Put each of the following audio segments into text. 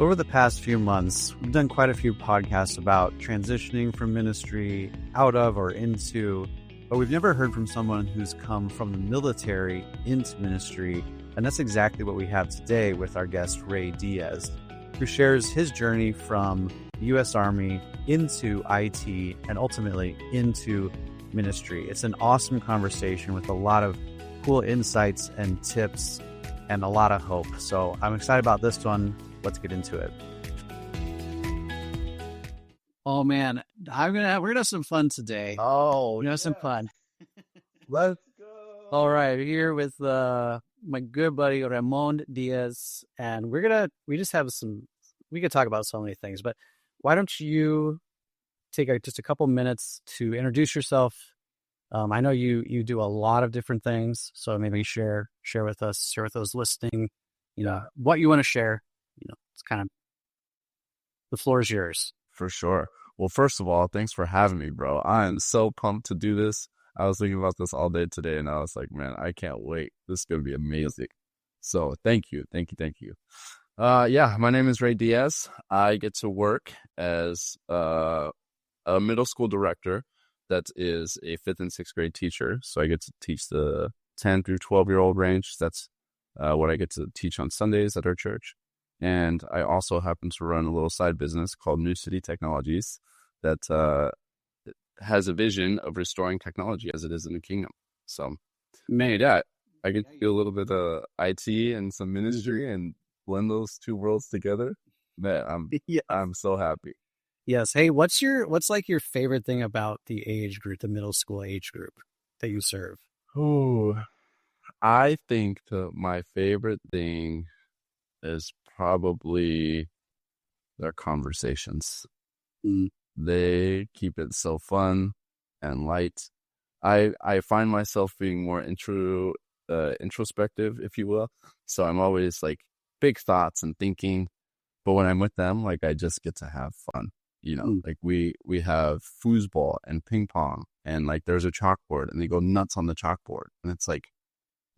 So over the past few months, we've done quite a few podcasts about transitioning from ministry out of or into, but we've never heard from someone who's come from the military into ministry. And that's exactly what we have today with our guest, Ray Diaz, who shares his journey from the U.S. Army into IT and ultimately into ministry. It's an awesome conversation with a lot of cool insights and tips and a lot of hope. So I'm excited about this one. Let's get into it. Oh man, we're gonna have some fun today. Oh, we're gonna have some fun. Let's go. All right, we're here with my good buddy Ramon Diaz, and we could talk about so many things, but why don't you take just a couple minutes to introduce yourself? I know you do a lot of different things, so maybe share with those listening, what you want to share. It's kind of, the floor is yours. For sure. Well, first of all, thanks for having me, bro. I am so pumped to do this. I was thinking about this all day today, and I was like, man, I can't wait. This is going to be amazing. So thank you. Yeah, my name is Ray Diaz. I get to work as a middle school director that is a 5th and 6th grade teacher. So I get to teach the 10 through 12-year-old range. That's what I get to teach on Sundays at our church. And I also happen to run a little side business called New City Technologies that has a vision of restoring technology as it is in the kingdom. So, I get to do a little bit of IT and some ministry and blend those two worlds together. Man, I'm so happy. Yes. Hey, what's like your favorite thing about the age group, the middle school age group that you serve? Oh, I think my favorite thing is probably their conversations. They keep it so fun and light. I find myself being more introspective, if you will. So I'm always like big thoughts and thinking, but when I'm with them, like I just get to have fun. Like we have foosball and ping pong, and like there's a chalkboard, and they go nuts on the chalkboard, and it's like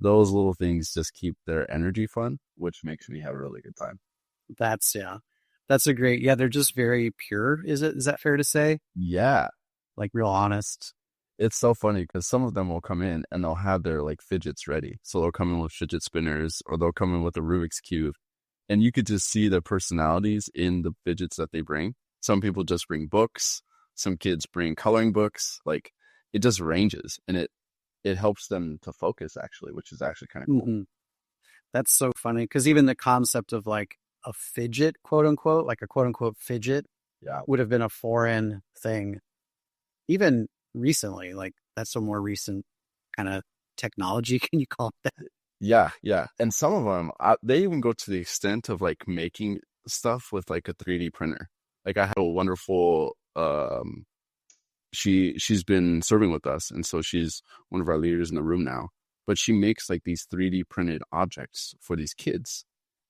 those little things just keep their energy fun, which makes me have a really good time. That's a great, they're just very pure. Is that fair to say? Yeah. Like real honest. It's so funny because some of them will come in and they'll have their like fidgets ready. So they'll come in with fidget spinners, or they'll come in with a Rubik's Cube, and you could just see the personalities in the fidgets that they bring. Some people just bring books. Some kids bring coloring books. Like it just ranges, and it helps them to focus actually, which is actually kind of cool. Mm-hmm. That's so funny because even the concept of like a fidget, quote unquote, like a quote unquote fidget, would have been a foreign thing. Even recently, like that's a more recent kind of technology. Can you call it that? Yeah. And some of them, they even go to the extent of like making stuff with like a 3D printer. Like I had a wonderful, she's been serving with us, and so she's one of our leaders in the room now. But she makes like these 3D printed objects for these kids,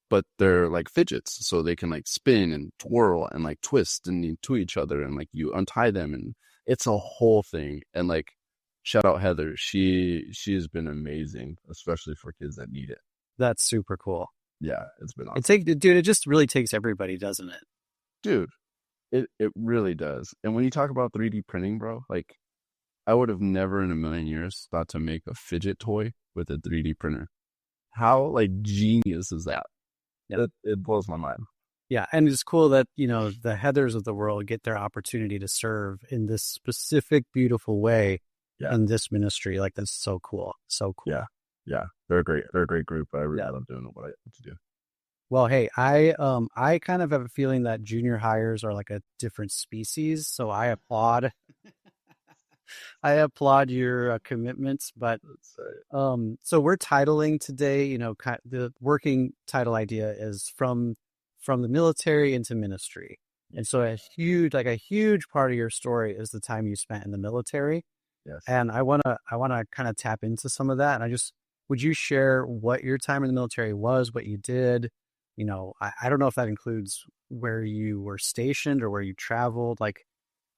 but they're like fidgets, so they can like spin and twirl and like twist and into each other, and like you untie them, and it's a whole thing. And like shout out Heather, she's been amazing, especially for kids that need it. That's super cool. Yeah, it's been awesome. It just really takes everybody, doesn't it? Dude, it really does. And when you talk about 3D printing, bro, like I would have never in a million years thought to make a fidget toy with a 3D printer. How like genius is that? Yeah. It blows my mind. Yeah. And it's cool that, the Heathers of the world get their opportunity to serve in this specific, beautiful way in this ministry. Like that's so cool. So cool. Yeah. They're a great group. I really love doing what I have to do. Well, hey, I kind of have a feeling that junior hires are like a different species. So I applaud your commitments, but so we're titling today, the working title idea is from the military into ministry. And so a huge part of your story is the time you spent in the military. Yes. And I want to kind of tap into some of that. And would you share what your time in the military was, what you did? I don't know if that includes where you were stationed or where you traveled. Like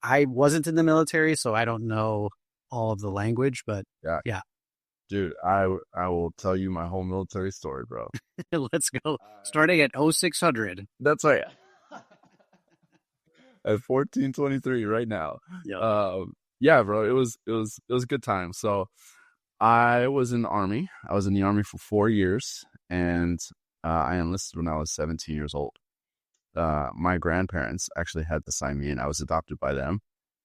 I wasn't in the military, so I don't know all of the language, but yeah. Dude, I will tell you my whole military story, bro. Let's go. Starting at 0600. That's right. At 1423 right now. Yep. Yeah, bro, it was a good time. So I was in the army. I was in the army for 4 years, and I enlisted when I was 17 years old. My grandparents actually had to sign me in. I was adopted by them.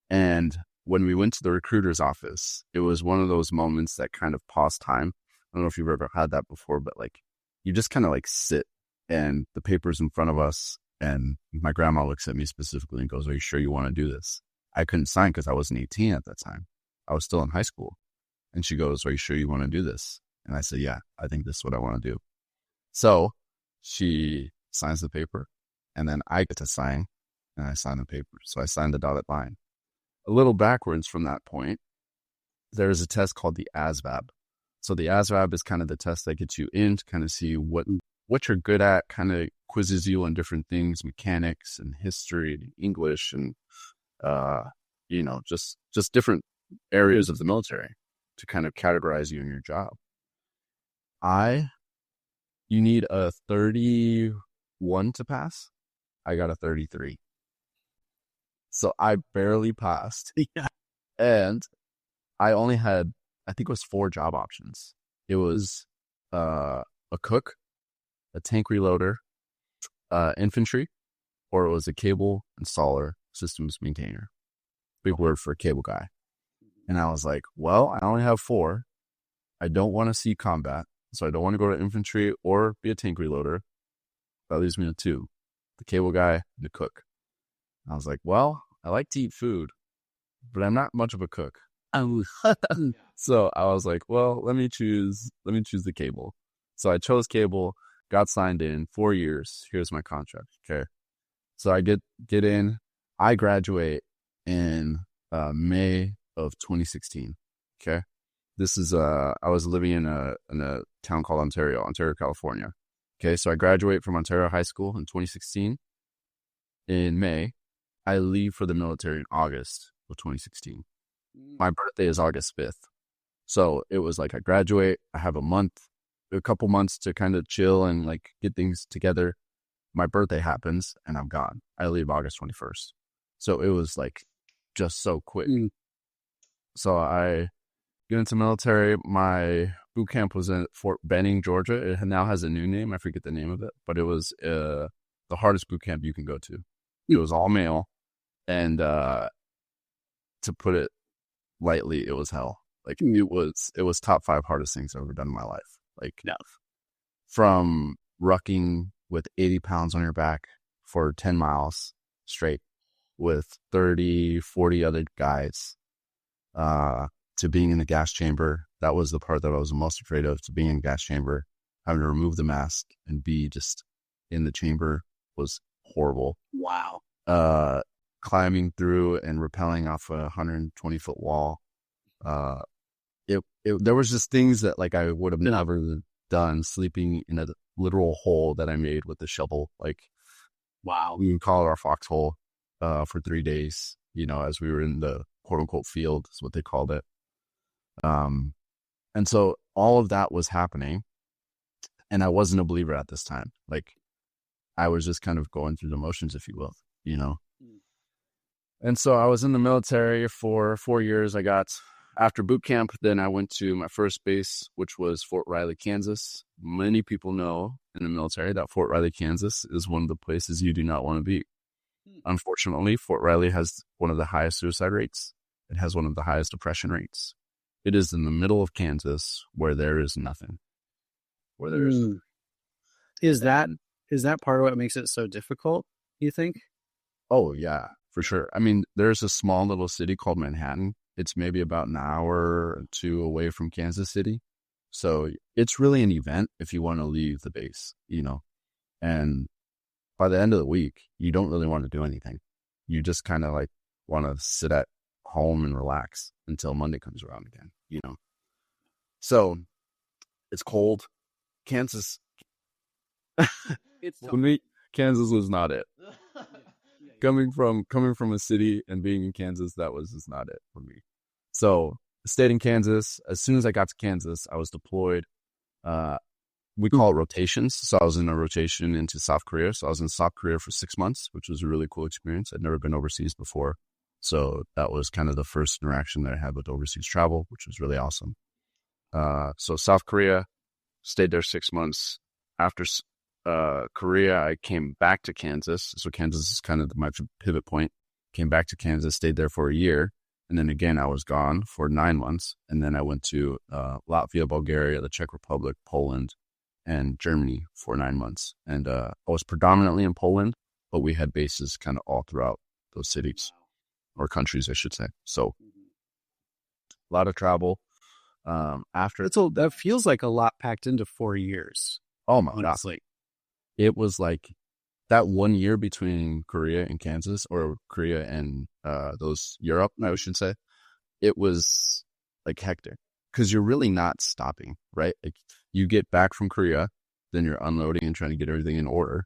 And when we went to the recruiter's office, it was one of those moments that kind of paused time. I don't know if you've ever had that before, but like you just kind of like sit and the paper's in front of us. And my grandma looks at me specifically and goes, "Are you sure you want to do this?" I couldn't sign because I wasn't 18 at that time. I was still in high school. And she goes, "Are you sure you want to do this?" And I said, "Yeah, I think this is what I want to do." So she signs the paper, and then I get to sign, and I sign the paper. So I signed the dotted line. A little backwards from that point, there's a test called the ASVAB. So the ASVAB is kind of the test that gets you in to kind of see what you're good at, kind of quizzes you on different things, mechanics and history and English and, just different areas of the military to kind of categorize you in your job. You need a 31 to pass. I got a 33. So I barely passed. Yeah. And I only had, I think it was 4 job options. It was a cook, a tank reloader, infantry, or it was a cable installer, systems maintainer. Big word for a cable guy. And I was like, well, I only have 4. I don't want to see combat, so I don't want to go to infantry or be a tank reloader. That leaves me with 2, the cable guy and the cook. I was like, well, I like to eat food, but I'm not much of a cook. So I was like, well, let me choose the cable. So I chose cable, got signed in, 4 years. Here's my contract. Okay. So I get in, I graduate in May of 2016. Okay. This is, I was living in a town called Ontario, California. Okay. So I graduate from Ontario High School in 2016. In May, I leave for the military in August of 2016. My birthday is August 5th. So it was like I graduate, I have a couple months to kind of chill and like get things together. My birthday happens and I'm gone. I leave August 21st. So it was like just so quick. So I get into military. My boot camp was in Fort Benning, Georgia. It now has a new name. I forget the name of it, but it was the hardest boot camp you can go to. It was all male. And to put it lightly, it was hell. Like it was top 5 hardest things I've ever done in my life. Like from rucking with 80 pounds on your back for 10 miles straight with 30, 40 other guys, to being in the gas chamber. That was the part that I was the most afraid of, to being in the gas chamber, having to remove the mask and be just in the chamber was horrible. Wow. Climbing through and rappelling off a 120-foot wall. There was just things that like I would have never done, sleeping in a literal hole that I made with a shovel. Like, wow, we would call it our foxhole, for 3 days, as we were in the quote unquote field is what they called it. And so all of that was happening and I wasn't a believer at this time. Like I was just kind of going through the motions, if you will, And so I was in the military for 4 years. After boot camp, then I went to my first base, which was Fort Riley, Kansas. Many people know in the military that Fort Riley, Kansas is one of the places you do not want to be. Unfortunately, Fort Riley has one of the highest suicide rates. It has one of the highest depression rates. It is in the middle of Kansas where there is nothing. Is that part of what makes it so difficult, you think? Oh, yeah, for sure. I mean, there's a small little city called Manhattan. It's maybe about an hour or 2 away from Kansas City. So it's really an event if you want to leave the base, And by the end of the week, you don't really want to do anything. You just kind of like want to sit at home and relax until Monday comes around again, So it's cold. Kansas. Kansas was not it. Coming from a city and being in Kansas, that was just not it for me. So stayed in Kansas. As soon as I got to Kansas, I was deployed. We call it rotations. So I was in a rotation into South Korea. So I was in South Korea for 6 months, which was a really cool experience. I'd never been overseas before. So that was kind of the first interaction that I had with overseas travel, which was really awesome. So South Korea, stayed there 6 months. After Korea, I came back to Kansas. So Kansas is kind of my pivot point. Came back to Kansas, stayed there for a year. And then again, I was gone for 9 months. And then I went to Latvia, Bulgaria, the Czech Republic, Poland, and Germany for 9 months. And I was predominantly in Poland, but we had bases kind of all throughout those cities or countries, I should say. So a lot of travel. That feels like a lot packed into 4 years. Oh my honestly. God. It was like that 1 year between Korea and Kansas, or Korea and Europe, I should say. It was like hectic because you're really not stopping, right? Like you get back from Korea, then you're unloading and trying to get everything in order.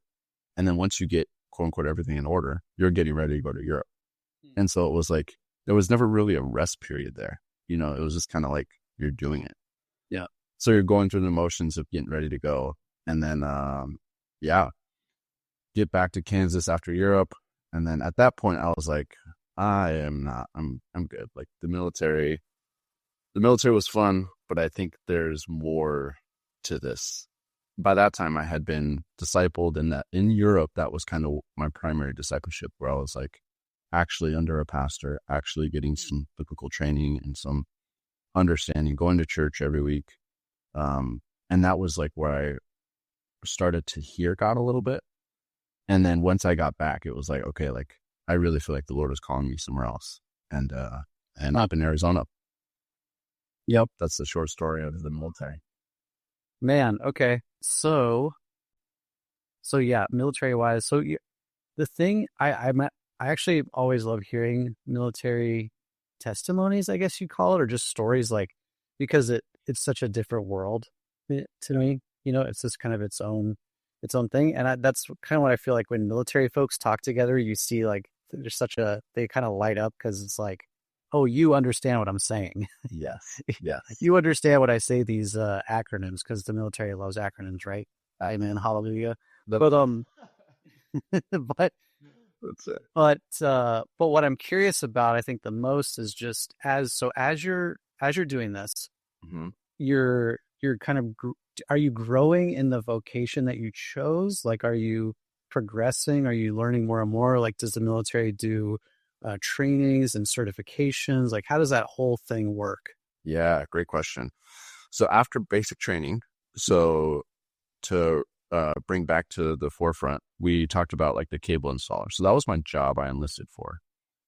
And then once you get quote unquote everything in order, you're getting ready to go to Europe. And so it was like, there was never really a rest period there. You know, it was just kind of like you're doing it. Yeah. So you're going through the motions of getting ready to go. And then, get back to Kansas after Europe. And then at that point, I was like, I'm good. Like the military was fun, but I think there's more to this. By that time, I had been discipled in Europe. That was kind of my primary discipleship, where I was like actually under a pastor, actually getting some biblical training and some understanding, going to church every week. And that was like where I started to hear God a little bit. And then once I got back, it was like, okay, like I really feel like the Lord is calling me somewhere else. And up in Arizona. Yep. That's the short story of the military. Man, okay. So yeah, military wise. So the thing I actually always love hearing military testimonies, I guess you call it, or just stories, like, because it's such a different world to me. You know, it's just kind of its own thing. And that's kind of what I feel like when military folks talk together, you see like there's they kind of light up because it's like, oh, you understand what I'm saying. Yes. Yeah. You understand what I say, these acronyms, because the military loves acronyms, right? Amen. Hallelujah. But but That's it. but what I'm curious about, I think the most, is just as you're doing this, Mm-hmm. you're kind of are you growing in the vocation that you chose? Like, are you progressing? Are you learning more and more? Like, does the military do trainings and certifications? Like, how does that whole thing work? Yeah, great question. So after basic training, to bring back to the forefront, we talked about like the cable installer. So that was my job I enlisted for.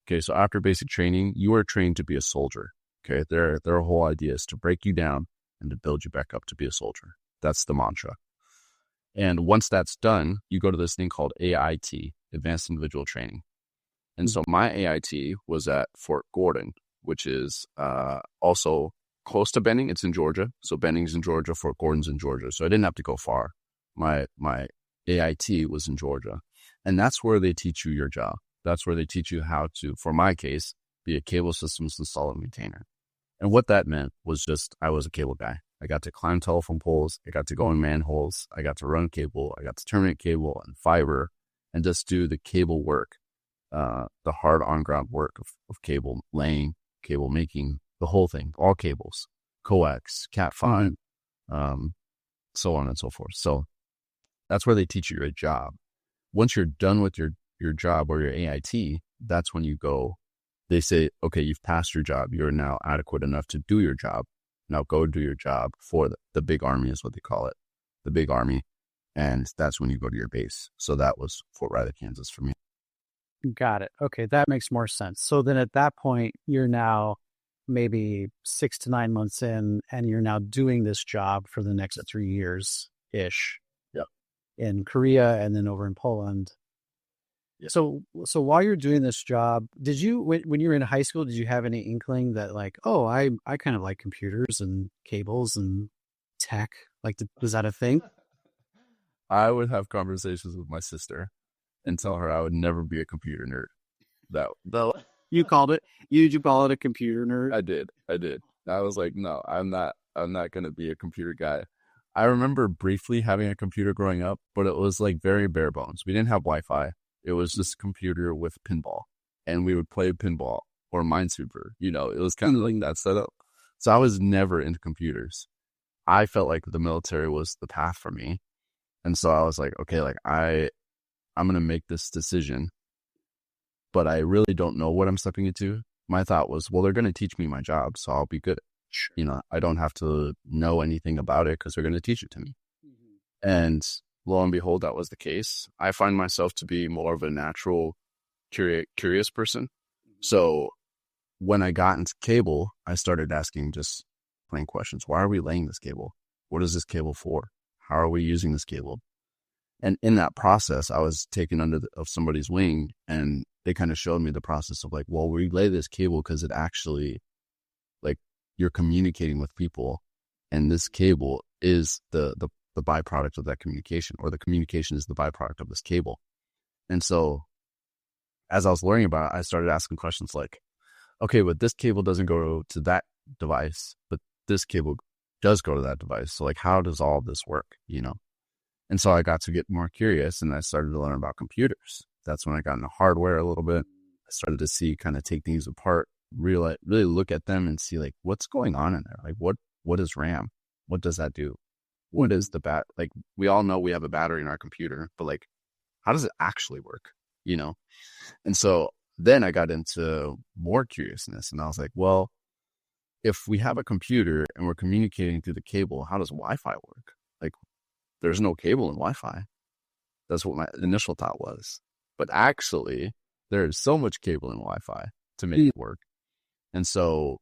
Okay, so after basic training, you are trained to be a soldier. Okay, their whole idea is to break you down and to build you back up to be a soldier. That's the mantra. And once that's done, you go to this thing called AIT, Advanced Individual Training. And so my AIT was at Fort Gordon, which is also close to Benning. It's in Georgia. So Benning's in Georgia, Fort Gordon's in Georgia. So I didn't have to go far. My AIT was in Georgia. And that's where they teach you your job. That's where they teach you how to, for my case, be a cable systems installer and maintainer. And what that meant was just, I was a cable guy. I got to climb telephone poles. I got to go in manholes. I got to run cable. I got to terminate cable and fiber and just do the cable work, the hard on-ground work of cable laying, cable making, the whole thing, all cables, coax, Cat5, so on and so forth. So that's where they teach you your job. Once you're done with your job or your AIT, that's when you go. They say, okay, you've passed your job. You're now adequate enough to do your job. Now go do your job for the big army is what they call it, the big army. And that's when you go to your base. So that was Fort Riley, Kansas for me. Got it. Okay, that makes more sense. So then at that point, you're now maybe 6 to 9 months in, and you're now doing this job for the next 3 years-ish. Yep. In Korea and then over in Poland. Yep. So while you're doing this job, did you, when you were in high school, did you have any inkling that like, oh, I kind of like computers and cables and tech? Like, was that a thing? I would have conversations with my sister and tell her I would never be a computer nerd. That You called it, you call it a computer nerd? I did. I was like, no, I'm not going to be a computer guy. I remember briefly having a computer growing up, but it was like very bare bones. We didn't have Wi-Fi. It was just a computer with pinball, and we would play pinball or Minesweeper. It was kind of like that setup. So I was never into computers. I felt like the military was the path for me. And so I was like, okay, like I'm going to make this decision, but I really don't know what I'm stepping into. My thought was, well, they're going to teach me my job, so I'll be good. Sure. I don't have to know anything about it because they're going to teach it to me. Mm-hmm. And lo and behold, that was the case. I find myself to be more of a natural, curious person. Mm-hmm. So when I got into cable, I started asking just plain questions. Why are we laying this cable? What is this cable for? How are we using this cable? And in that process, I was taken under of somebody's wing, and they kind of showed me the process of like, well, we lay this cable because it actually, like, you're communicating with people, and this cable is the byproduct of that communication, or the communication is the byproduct of this cable. And so as I was learning about it, I started asking questions like, okay, but this cable doesn't go to that device, but this cable does go to that device. So like, how does all this work, And so I got to get more curious, and I started to learn about computers. That's when I got into hardware a little bit. I started to kind of take things apart, really look at them and see like, what's going on in there? Like, what is RAM? What does that do? What is like, we all know we have a battery in our computer, but like, how does it actually work? And so then I got into more curiousness, and I was like, well, if we have a computer and we're communicating through the cable, how does Wi-Fi work? Like, there's no cable in Wi-Fi. That's what my initial thought was. But actually, there is so much cable in Wi-Fi to make it work. And so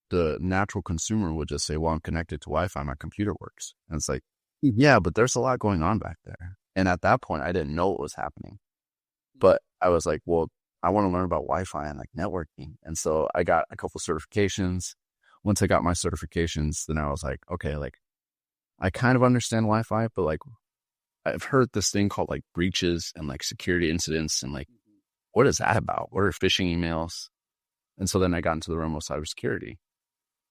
the natural consumer would just say, well, I'm connected to Wi-Fi, my computer works. And it's like, yeah, but there's a lot going on back there. And at that point, I didn't know what was happening. But I was like, well, I want to learn about Wi-Fi and like networking. And so I got a couple certifications. Once I got my certifications, then I was like, okay, like, I kind of understand Wi-Fi, but like, I've heard this thing called like breaches and like security incidents, and like, what is that about? What are phishing emails? And so then I got into the realm of cybersecurity.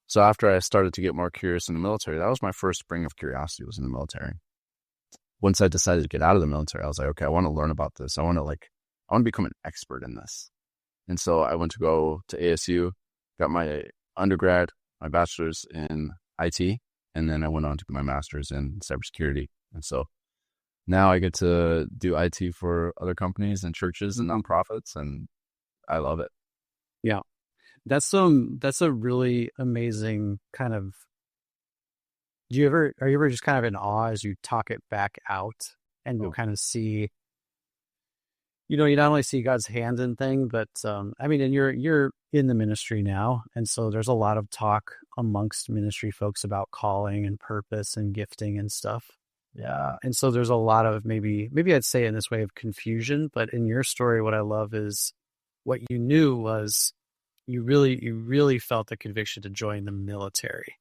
So after I started to get more curious in the military, that was my first spring of curiosity, was in the military. Once I decided to get out of the military, I was like, okay, I want to learn about this. I want to become an expert in this. And so I went to go to ASU, got my undergrad, my bachelor's in IT, and then I went on to get my master's in cybersecurity. And so now I get to do IT for other companies and churches and nonprofits, and I love it. Yeah. That's a really amazing kind of, are you ever just kind of in awe as you talk it back out and you'll kind of see, you not only see God's hand in thing, but I mean, and you're in the ministry now. And so there's a lot of talk amongst ministry folks about calling and purpose and gifting and stuff. Yeah. And so there's a lot of maybe I'd say in this way of confusion, but in your story, what I love is what you knew was you really felt the conviction to join the military.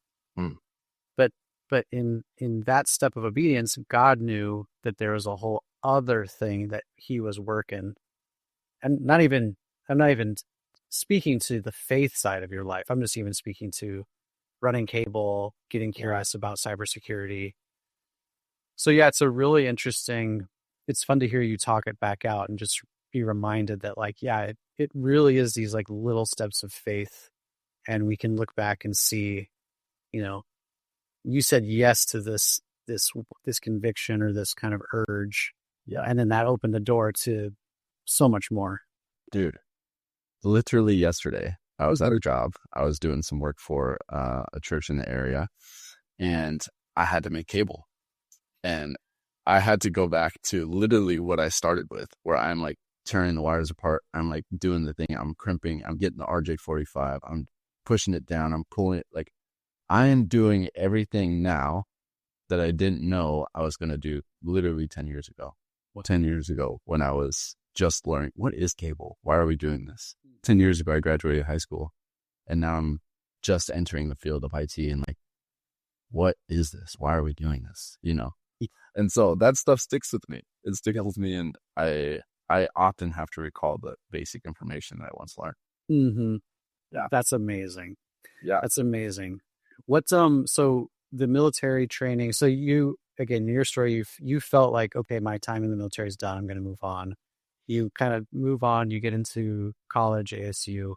But in that step of obedience, God knew that there was a whole other thing that he was working. And I'm not even speaking to the faith side of your life. I'm just even speaking to running cable, getting curious about cybersecurity. So yeah, it's a really interesting, it's fun to hear you talk it back out and just be reminded that like, yeah, it really is these like little steps of faith. And we can look back and see, you said yes to this conviction or this kind of urge. Yeah. And then that opened the door to so much more. Dude, literally yesterday, I was at a job. I was doing some work for a church in the area, and I had to make cable. And I had to go back to literally what I started with, where I'm like tearing the wires apart. I'm like doing the thing. I'm crimping. I'm getting the RJ45. I'm pushing it down. I'm pulling it. Like, I am doing everything now that I didn't know I was going to do literally 10 years ago. 10 years ago when I was just learning, what is cable? Why are we doing this? 10 years ago, I graduated high school, and now I'm just entering the field of IT, and like, what is this? Why are we doing this? And so that stuff sticks with me. It sticks with me, and I often have to recall the basic information that I once learned. Mm-hmm. Yeah. That's amazing. Yeah. That's amazing. What's so the military training, so you, again, in your story, you felt like, okay, my time in the military is done, I'm going to move on. You kind of move on, you get into college, ASU.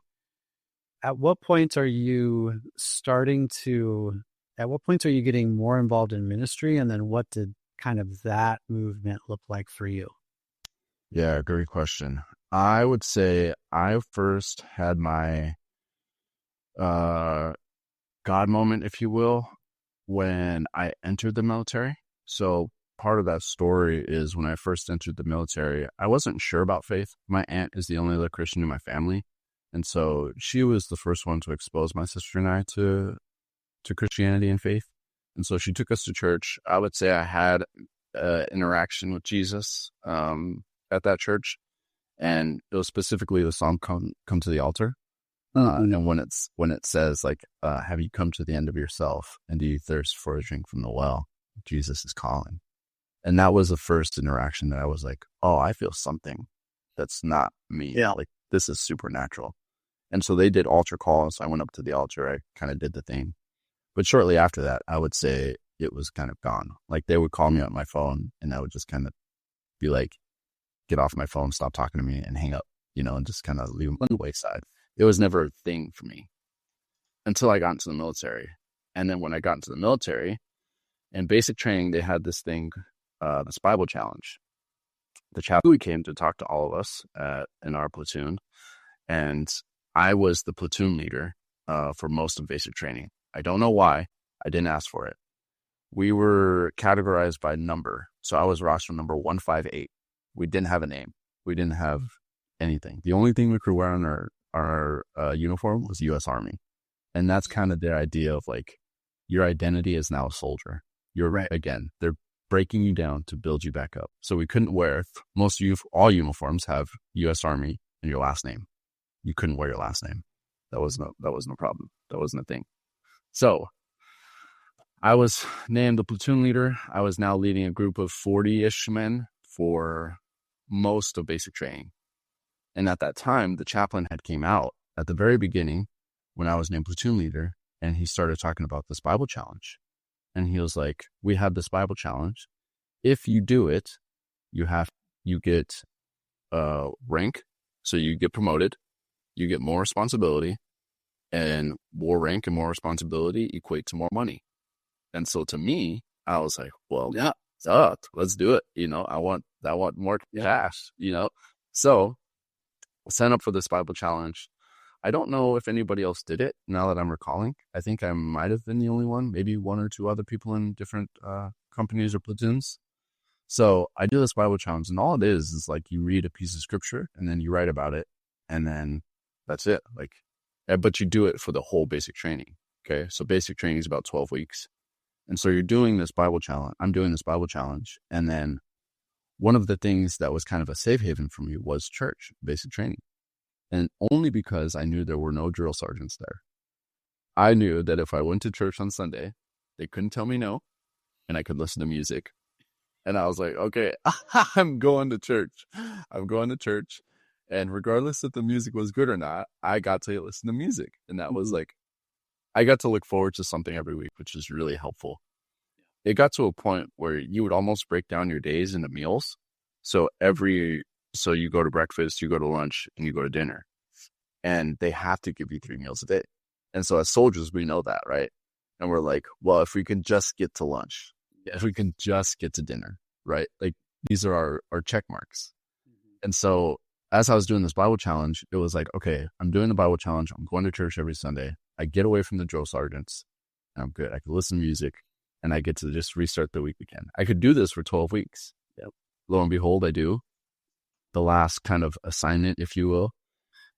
At what point are you getting more involved in ministry? And then what did kind of that movement look like for you? Yeah, great question. I would say I first had my God moment, if you will, when I entered the military. So part of that story is when I first entered the military, I wasn't sure about faith. My aunt is the only other Christian in my family. And so she was the first one to expose my sister and I to Christianity and faith. And so she took us to church. I would say I had interaction with Jesus at that church. And it was specifically the song Come to the Altar. And when it says like, have you come to the end of yourself and do you thirst for a drink from the well? Jesus is calling. And that was the first interaction that I was like, oh, I feel something that's not me. Yeah. Like this is supernatural. And so they did altar calls. I went up to the altar. I kind of did the thing. But shortly after that, I would say it was kind of gone. Like they would call me on my phone and I would just kind of be like, get off my phone, stop talking to me and hang up, and just kind of leave them on the wayside. It was never a thing for me until I got into the military. And then when I got into the military, in basic training, they had this thing, this Bible challenge. The chaplain came to talk to all of us in our platoon, and I was the platoon leader for most of basic training. I don't know why. I didn't ask for it. We were categorized by number. So I was roster number 158. We didn't have a name. We didn't have anything. The only thing we could wear on our uniform was U.S. Army. And that's kind of their idea of like, your identity is now a soldier. You're right. Again, they're breaking you down to build you back up. So we couldn't wear, all uniforms have U.S. Army and your last name. You couldn't wear your last name. That was no problem. That wasn't a thing. So I was named the platoon leader. I was now leading a group of 40-ish men for most of basic training. And at that time, the chaplain had came out at the very beginning when I was named platoon leader, and he started talking about this Bible challenge. And he was like, we have this Bible challenge. If you do it, you get rank. So you get promoted, you get more responsibility, and more rank and more responsibility equate to more money. And so to me, I was like, well, yeah, let's do it. I want more cash, So I signed up for this Bible challenge. I don't know if anybody else did it now that I'm recalling. I think I might have been the only one, maybe one or two other people in different companies or platoons. So I do this Bible challenge, and all it is like you read a piece of scripture and then you write about it, and then that's it. But you do it for the whole basic training. Okay. So basic training is about 12 weeks. And so you're doing this Bible challenge. I'm doing this Bible challenge. And then one of the things that was kind of a safe haven for me was church, basic training. And only because I knew there were no drill sergeants there. I knew that if I went to church on Sunday, they couldn't tell me no, and I could listen to music. And I was like, okay, I'm going to church. And regardless if the music was good or not, I got to listen to music. And that was like, I got to look forward to something every week, which is really helpful. It got to a point where you would almost break down your days into meals. So you go to breakfast, you go to lunch, and you go to dinner. And they have to give you 3 meals a day. And so as soldiers, we know that, right? And we're like, well, if we can just get to lunch, if we can just get to dinner, right? Like these are our check marks. And so as I was doing this Bible challenge, it was like, okay, I'm doing the Bible challenge. I'm going to church every Sunday. I get away from the drill sergeants and I'm good. I can listen to music and I get to just restart the week again. I could do this for 12 weeks. Yep. Lo and behold, I do. The last kind of assignment, if you will,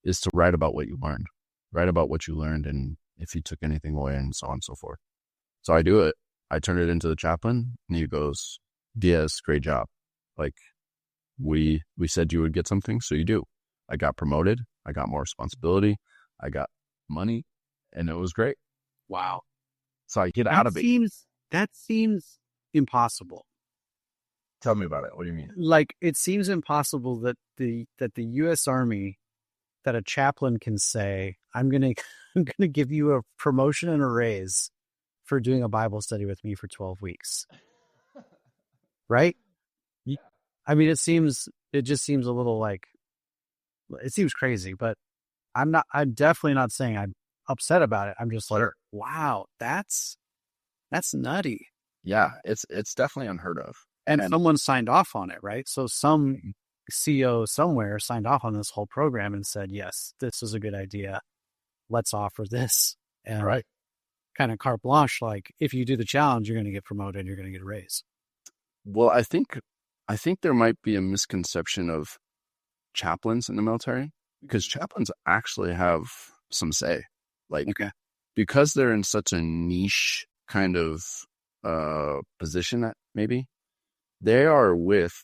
is to write about what you learned. Write about what you learned and if you took anything away and so on and so forth. So I do it. I turn it into the chaplain and he goes, Diaz, great job. Like we said you would get something, so you do. I got promoted. I got more responsibility. I got money and it was great. Wow. So I get out of it. That seems impossible. Tell me about it. What do you mean? Like it seems impossible that the U.S. Army, that a chaplain can say, I'm gonna I'm gonna give you a promotion and a raise for doing a Bible study with me for 12 weeks. Right? I mean, it just seems a little like, it seems crazy, but I'm definitely not saying I'm upset about it. I'm just like, wow, that's nutty. Yeah, it's definitely unheard of. And someone signed off on it, right? So some CEO somewhere signed off on this whole program and said, yes, this is a good idea. Let's offer this. And kind of carte blanche, like, if you do the challenge, you're going to get promoted, you're going to get a raise. Well, I think there might be a misconception of chaplains in the military, because chaplains actually have some say. Like, because they're in such a niche kind of position, that maybe they are with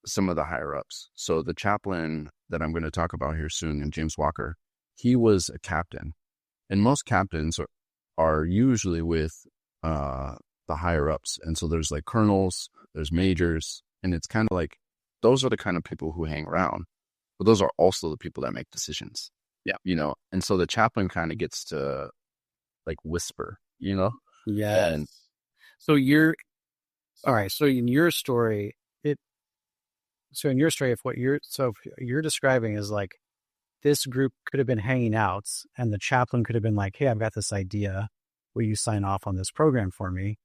some of the higher ups. So the chaplain that I'm going to talk about here soon, and James Walker, he was a captain, and most captains are usually with the higher ups. And so there's like colonels, there's majors, and it's kind of like, those are the kind of people who hang around, but those are also the people that make decisions. Yeah. You know, and so the chaplain kind of gets to like whisper, you know? Yeah. And so you're, all right. So in your story, if what you're describing is like, this group could have been hanging out and the chaplain could have been like, hey, I've got this idea. Will you sign off on this program for me?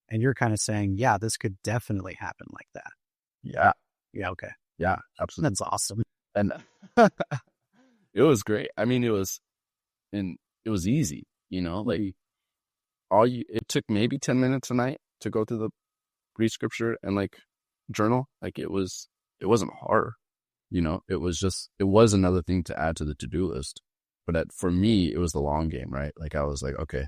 And you're kind of saying, yeah, this could definitely happen like that. Yeah. Yeah. Okay. Yeah, absolutely. That's awesome. And it was great. I mean, it was easy, you know, like it took maybe 10 minutes a night to go through the read scripture and like journal. Like it wasn't hard, you know, it was another thing to add to the to-do list. But for me, it was the long game, right? Like I was like, okay,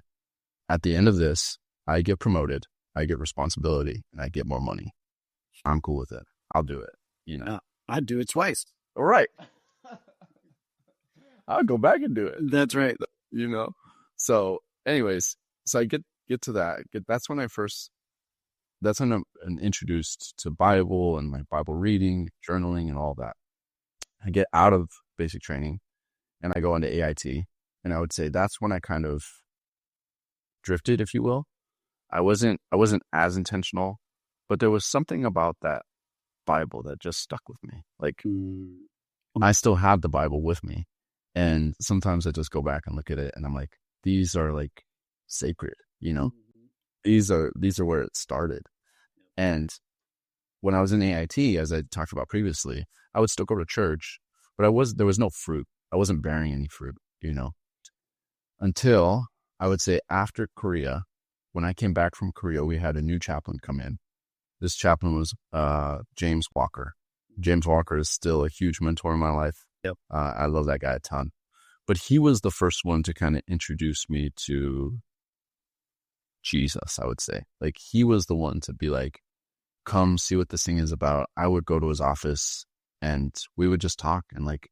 at the end of this, I get promoted, I get responsibility, and I get more money. I'm cool with it. I'll do it, you know. I'd do it twice. All right. I'll go back and do it. That's right. You know? So anyways, so I get to that. That's when I'm introduced to Bible and my Bible reading, journaling, and all that. I get out of basic training and I go into AIT. And I would say that's when I kind of drifted, if you will. I wasn't as intentional, but there was something about that Bible that just stuck with me. Like I still have the Bible with me. And sometimes I just go back and look at it and I'm like, these are like sacred, you know, these are where it started. And when I was in AIT, as I talked about previously, I would still go to church, but there was no fruit. I wasn't bearing any fruit, you know, until I would say after Korea. When I came back from Korea, we had a new chaplain come in. This chaplain was James Walker. James Walker is still a huge mentor in my life. Yep. I love that guy a ton. But he was the first one to kind of introduce me to Jesus, I would say. Like he was the one to be like, come see what this thing is about. I would go to his office and we would just talk. And like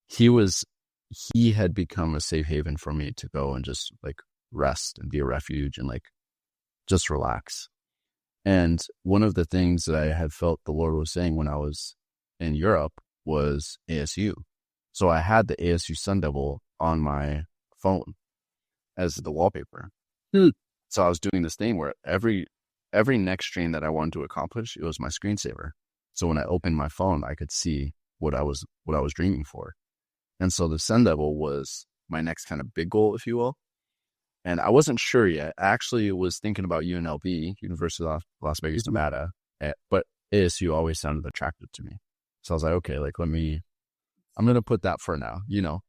he had become a safe haven for me to go and just like rest and be a refuge and like just relax. And one of the things that I had felt the Lord was saying when I was in Europe was ASU. So I had the ASU Sun Devil on my phone as the wallpaper. So I was doing this thing where every next stream that I wanted to accomplish, it was my screensaver. So when I opened my phone, I could see what I was dreaming for. And so the Sun Devil was my next kind of big goal, if you will. And I wasn't sure yet. I actually was thinking about UNLV, University of Las Vegas, Nevada, but ASU always sounded attractive to me. So I was like, okay, like I'm going to put that for now, you know.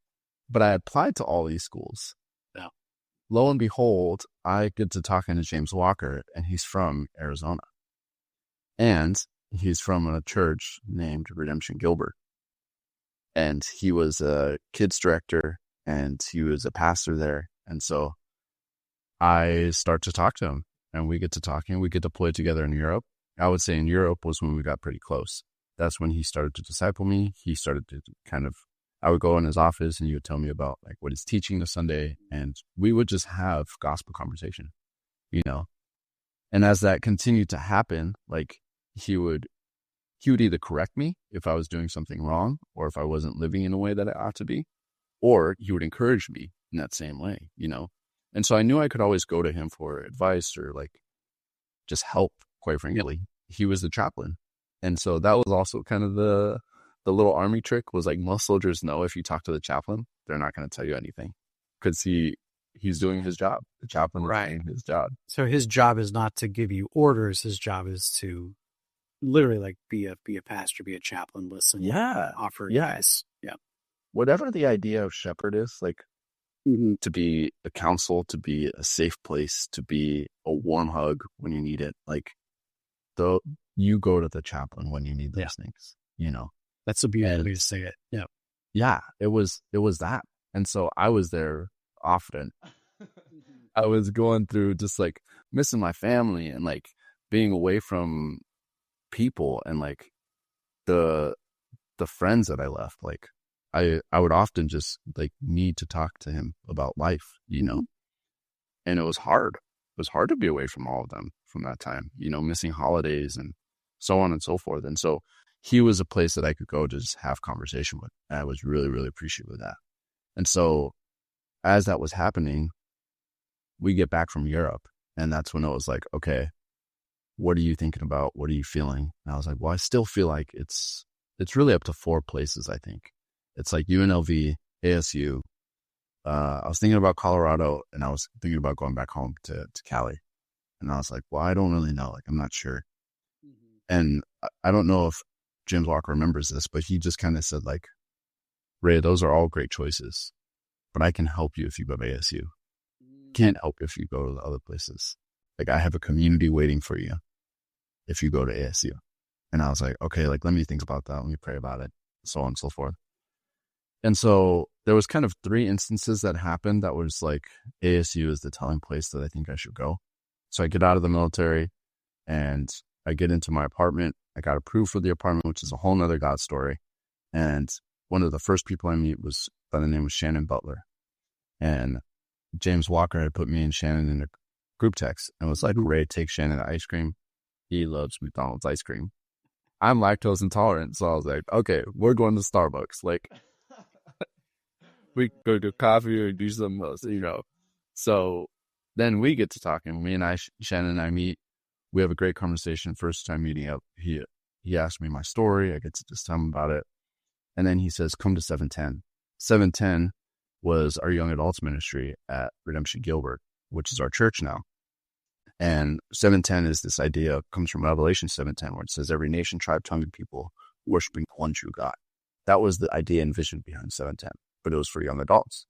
But I applied to all these schools. Yeah. Lo and behold, I get to talking to James Walker, and he's from Arizona. And he's from a church named Redemption Gilbert. And he was a kids director, and he was a pastor there. And so I start to talk to him, and we get to talking. We get deployed together in Europe. I would say in Europe was when we got pretty close. That's when he started to disciple me. He started to I would go in his office and he would tell me about like what he's teaching this Sunday. And we would just have gospel conversation, you know? And as that continued to happen, like he would either correct me if I was doing something wrong or if I wasn't living in a way that I ought to be, or he would encourage me in that same way, you know? And so I knew I could always go to him for advice or like just help, quite frankly. He was the chaplain. And so that was also kind of the little army trick was like most soldiers know if you talk to the chaplain, they're not going to tell you anything because he's doing his job. The chaplain is doing his job. So his job is not to give you orders. His job is to literally like be a pastor, be a chaplain, listen, offer advice. Yeah. Whatever the idea of shepherd is, like to be a counsel, to be a safe place, to be a warm hug when you need it. Like you go to the chaplain when you need those things, you know. That's a beautiful way to say it. Yeah. Yeah, it was that. And so I was there often. I was going through just like missing my family and like being away from people and like the friends that I left. Like I would often just like need to talk to him about life, you know. And it was hard. It was hard to be away from all of them from that time, you know, missing holidays and so on and so forth. And so he was a place that I could go to just have conversation with. And I was really, really appreciative of that. And so as that was happening, we get back from Europe. And that's when it was like, okay, what are you thinking about? What are you feeling? And I was like, well, I still feel like it's really up to 4 places, I think. It's like UNLV, ASU. I was thinking about Colorado and I was thinking about going back home to Cali. And I was like, well, I don't really know. Like, I'm not sure. And I don't know if James Walker remembers this, but he just kind of said like, Ray, those are all great choices, but I can help you if you go to ASU. Can't help if you go to the other places. Like I have a community waiting for you if you go to ASU. And I was like, okay, like let me think about that. Let me pray about it, so on and so forth. And so there was kind of 3 instances that happened that was like ASU is the telling place that I think I should go. So I get out of the military and I get into my apartment. I got approved for the apartment, which is a whole nother God story. And one of the first people I meet was by the name of Shannon Butler. And James Walker had put me and Shannon in a group text and was like, Ray, take Shannon to ice cream. He loves McDonald's ice cream. I'm lactose intolerant. So I was like, okay, we're going to Starbucks. Like, we go to coffee or do something else, you know. So then we get to talking. Me and Shannon and I meet. We have a great conversation. First time meeting up, he asked me my story. I get to just tell him about it. And then he says, come to 710. 710 was our young adults ministry at Redemption Gilbert, which is our church now. And 710 is this idea, comes from Revelation 710, where it says every nation, tribe, tongue, and people worshiping one true God. That was the idea and vision behind 710, but it was for young adults.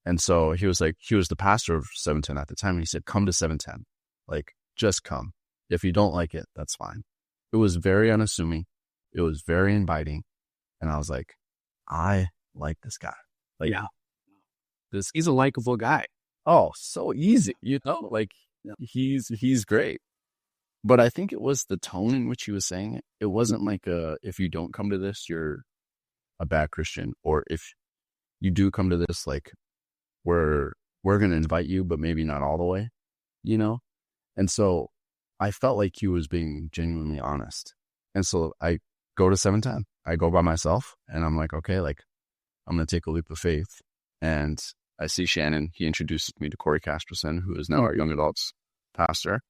And so he was like, he was the pastor of 710 at the time. And he said, come to 710. Like, just come. If you don't like it, that's fine. It was very unassuming. It was very inviting. And I was like, I like this guy. Like, he's a likable guy. Oh, so easy. You know, like he's great. But I think it was the tone in which he was saying it. It wasn't like if you don't come to this, you're a bad Christian. Or if you do come to this, like we're going to invite you, but maybe not all the way, you know? And so I felt like he was being genuinely honest. And so I go to 710. I go by myself and I'm like, okay, like I'm going to take a leap of faith. And I see Shannon. He introduces me to Corey Casperson, who is now our young adults pastor.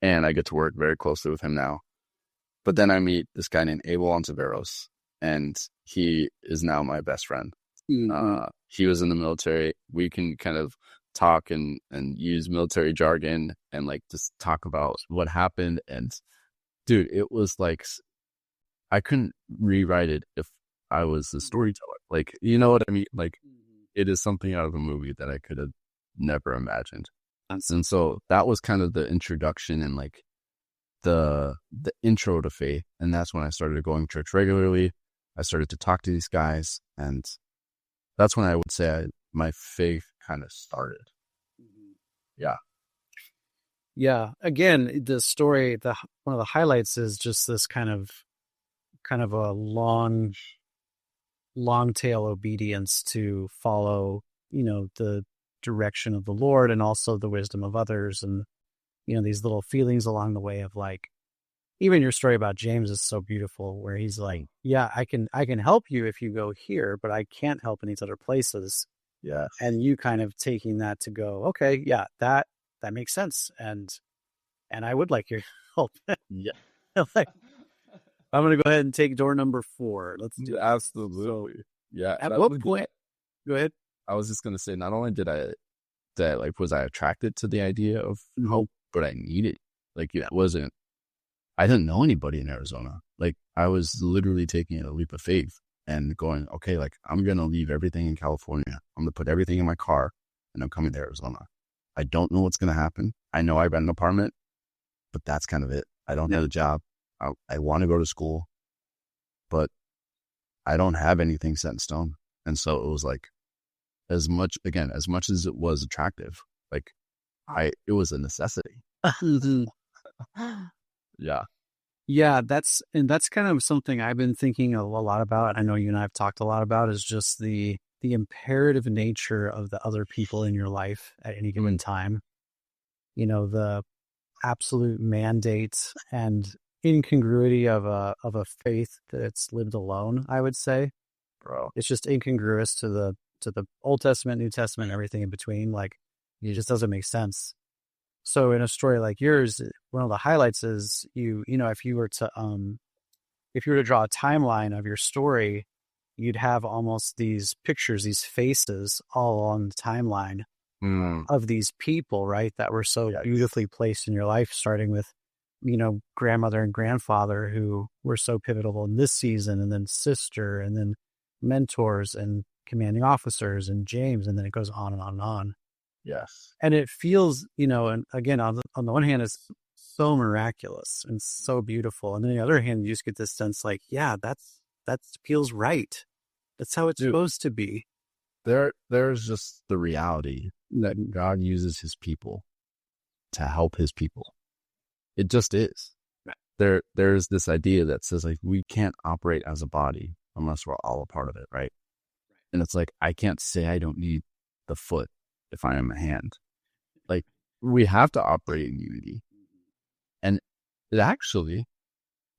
And I get to work very closely with him now. But then I meet this guy named Abel Ontiveros, and he is now my best friend. He was in the military. We can kind of talk and use military jargon and like just talk about what happened. And dude, it was like, I couldn't rewrite it if I was the storyteller. Like, you know what I mean? Like, it is something out of a movie that I could have never imagined. And so that was kind of the introduction and like the intro to faith. And that's when I started going to church regularly. I started to talk to these guys. And that's when I would say my faith kind of started. Yeah. Yeah. Again, the story, one of the highlights is just this kind of a long tail obedience to follow, you know, the direction of the Lord and also the wisdom of others. And, you know, these little feelings along the way of like, even your story about James is so beautiful, where he's like, yeah, I can help you if you go here, but I can't help in these other places. Yeah. And you kind of taking that to go, okay, yeah, that makes sense. And I would like your help. Yeah. Like, I'm going to go ahead and take door number 4. Let's do it. Absolutely. So, Yeah. at what point? Go ahead. I was just going to say, not only was I attracted to the idea of hope, but I needed, like, it wasn't, I didn't know anybody in Arizona. Like, I was literally taking a leap of faith and going, okay, like, I'm going to leave everything in California. I'm going to put everything in my car and I'm coming to Arizona. I don't know what's going to happen. I know I rent an apartment, but that's kind of it. I don't have a job. I want to go to school, but I don't have anything set in stone. And so it was like, as much as it was attractive, like, it was a necessity. Yeah. Yeah, that's kind of something I've been thinking a lot about. I know you and I have talked a lot about, is just the imperative nature of the other people in your life at any given time. You know, the absolute mandate and incongruity of a faith that it's lived alone, I would say. Bro. It's just incongruous to the Old Testament, New Testament, everything in between. Like, it just doesn't make sense. So in a story like yours, one of the highlights is you know, if you were to draw a timeline of your story, you'd have almost these pictures, these faces all along the timeline of these people, right? That were so beautifully placed in your life, starting with, you know, grandmother and grandfather who were so pivotal in this season, and then sister, and then mentors and commanding officers and James, and then it goes on and on and on. Yes. And it feels, you know, and again, on the one hand, it's so miraculous and so beautiful. And on the other hand, you just get this sense like, yeah, that feels right. That's how it's supposed to be. There's just the reality that God uses his people to help his people. It just is. Right. There's this idea that says, like, we can't operate as a body unless we're all a part of it, right? And it's like, I can't say I don't need the foot if I am a hand. Like, we have to operate in unity. And it actually,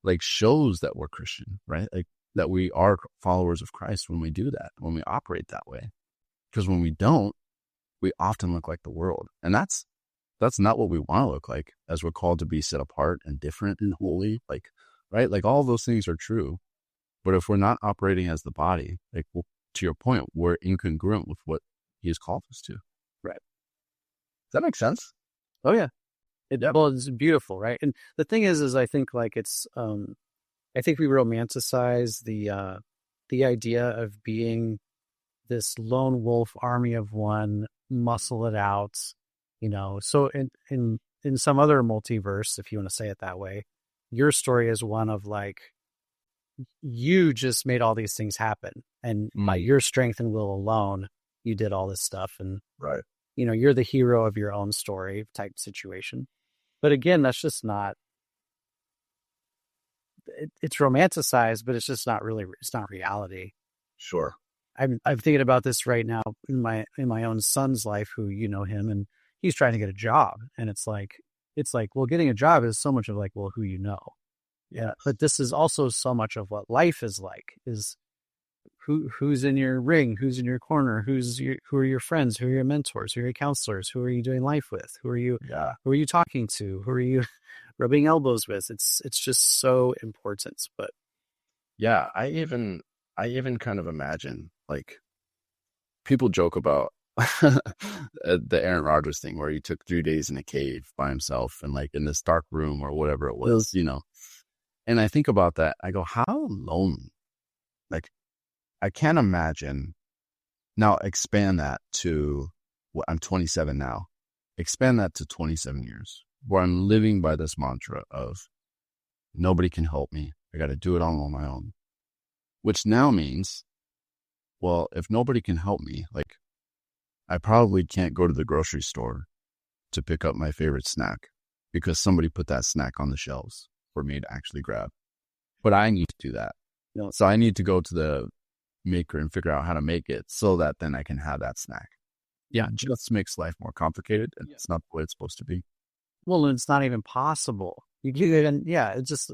like, shows that we're Christian, right? Like, that we are followers of Christ when we do that, when we operate that way. Because when we don't, we often look like the world. And that's not what we want to look like, as we're called to be set apart and different and holy, like, right? Like, all those things are true. But if we're not operating as the body, like, well, to your point, we're incongruent with what he has called us to. Right. Does that make sense? Oh, yeah. Well, it's beautiful, right? And the thing is I think, like, it's, I think we romanticize the idea of being this lone wolf army of one, muscle it out, you know. So in some other multiverse, if you want to say it that way, your story is one of, like, you just made all these things happen, and by your strength and will alone, you did all this stuff. And, right, you know, you're the hero of your own story type situation. But again, that's just not, it's romanticized, but it's just not really, it's not reality. Sure. I'm thinking about this right now in my own son's life, who, you know him, and he's trying to get a job. And it's like, well, getting a job is so much of, like, well, who you know. Yeah. But this is also so much of what life is like, is who's in your ring, who's in your corner, who are your friends, who are your mentors, who are your counselors, who are you doing life with, who are you talking to, who are you rubbing elbows with. It's just so important. But yeah, I even kind of imagine, like, people joke about the Aaron Rodgers thing, where he took 3 days in a cave by himself and, like, in this dark room or whatever it was, you know. And I think about that. I go, how lonely? Like, I can't imagine. Now expand that to what, I'm 27 now. Expand that to 27 years, where I'm living by this mantra of nobody can help me. I got to do it all on my own. Which now means, well, if nobody can help me, like, I probably can't go to the grocery store to pick up my favorite snack because somebody put that snack on the shelves for me to actually grab. But I need to do that. No. So I need to go to the maker and figure out how to make it so that then I can have that snack. Yeah, it just makes life more complicated, and it's not the way it's supposed to be. Well, and it's not even possible. it's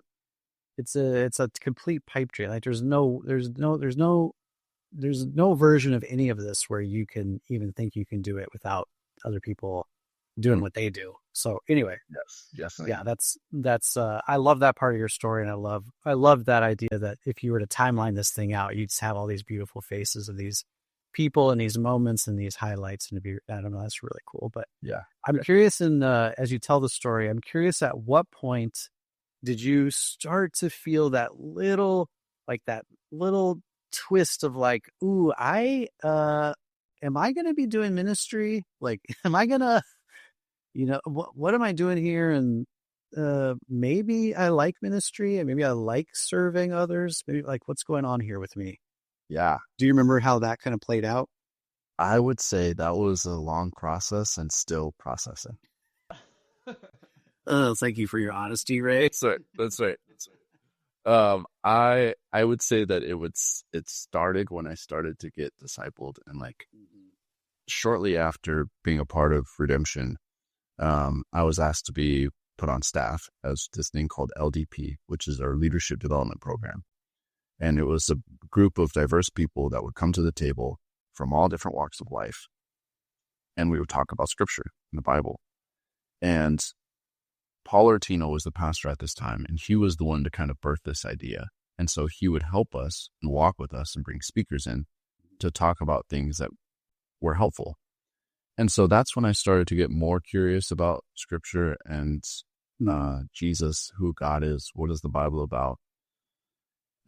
a complete pipe dream. Like there's no version of any of this where you can even think you can do it without other people doing what they do. So anyway, yes, yeah, that's I love that part of your story, and I love that idea that if you were to timeline this thing out, you'd just have all these beautiful faces of these people and these moments and these highlights, and I don't know, that's really cool. But yeah. I'm curious, as you tell the story, I'm curious at what point did you start to feel that little twist of like, ooh, am I going to be doing ministry? Like, am I going to, what am I doing here? And maybe I like ministry, and maybe I like serving others. Maybe like, what's going on here with me? Yeah. Do you remember how that kind of played out? I would say that was a long process and still processing. Thank you for your honesty, Ray. That's right. I would say that it started when I started to get discipled, and like shortly after being a part of Redemption, I was asked to be put on staff as this thing called LDP, which is our leadership development program. And it was a group of diverse people that would come to the table from all different walks of life. And we would talk about scripture in the Bible. And Paul Ortino was the pastor at this time, and he was the one to kind of birth this idea. And so he would help us and walk with us and bring speakers in to talk about things that were helpful. And so that's when I started to get more curious about scripture and Jesus, who God is, what is the Bible about?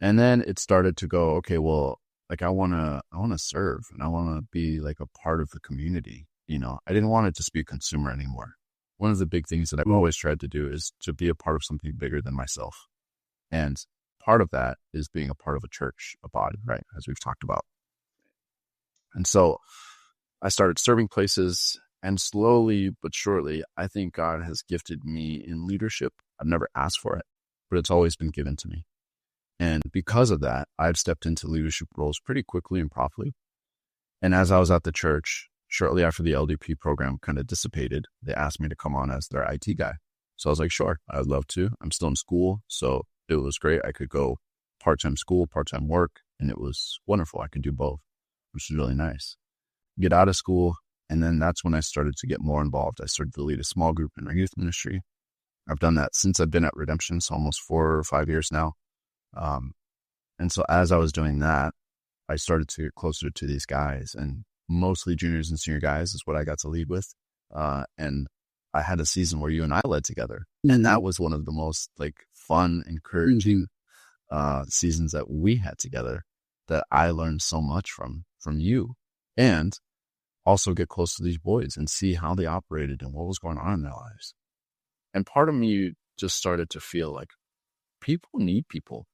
And then it started to go, okay, well, like I want to serve, and I want to be like a part of the community. I didn't want to just be a consumer anymore. One of the big things that I've always tried to do is to be a part of something bigger than myself. And part of that is being a part of a church, a body, right? As we've talked about. And so I started serving places, and slowly but surely, I think God has gifted me in leadership. I've never asked for it, but it's always been given to me. And because of that, I've stepped into leadership roles pretty quickly and properly. And as I was at the church, shortly after the LDP program kind of dissipated, they asked me to come on as their IT guy. So I was like, sure, I'd love to. I'm still in school, so it was great. I could go part-time school, part-time work, and it was wonderful. I could do both, which is really nice. Get out of school, and then that's when I started to get more involved. I started to lead a small group in our youth ministry. I've done that since I've been at Redemption, so almost 4 or 5 years now. And so as I was doing that, I started to get closer to these guys, and mostly juniors and senior guys is what I got to lead with. And I had a season where you and I led together, and that was one of the most like fun, encouraging seasons that we had together, that I learned so much from you, and also get close to these boys and see how they operated and what was going on in their lives. And part of me just started to feel like people need people.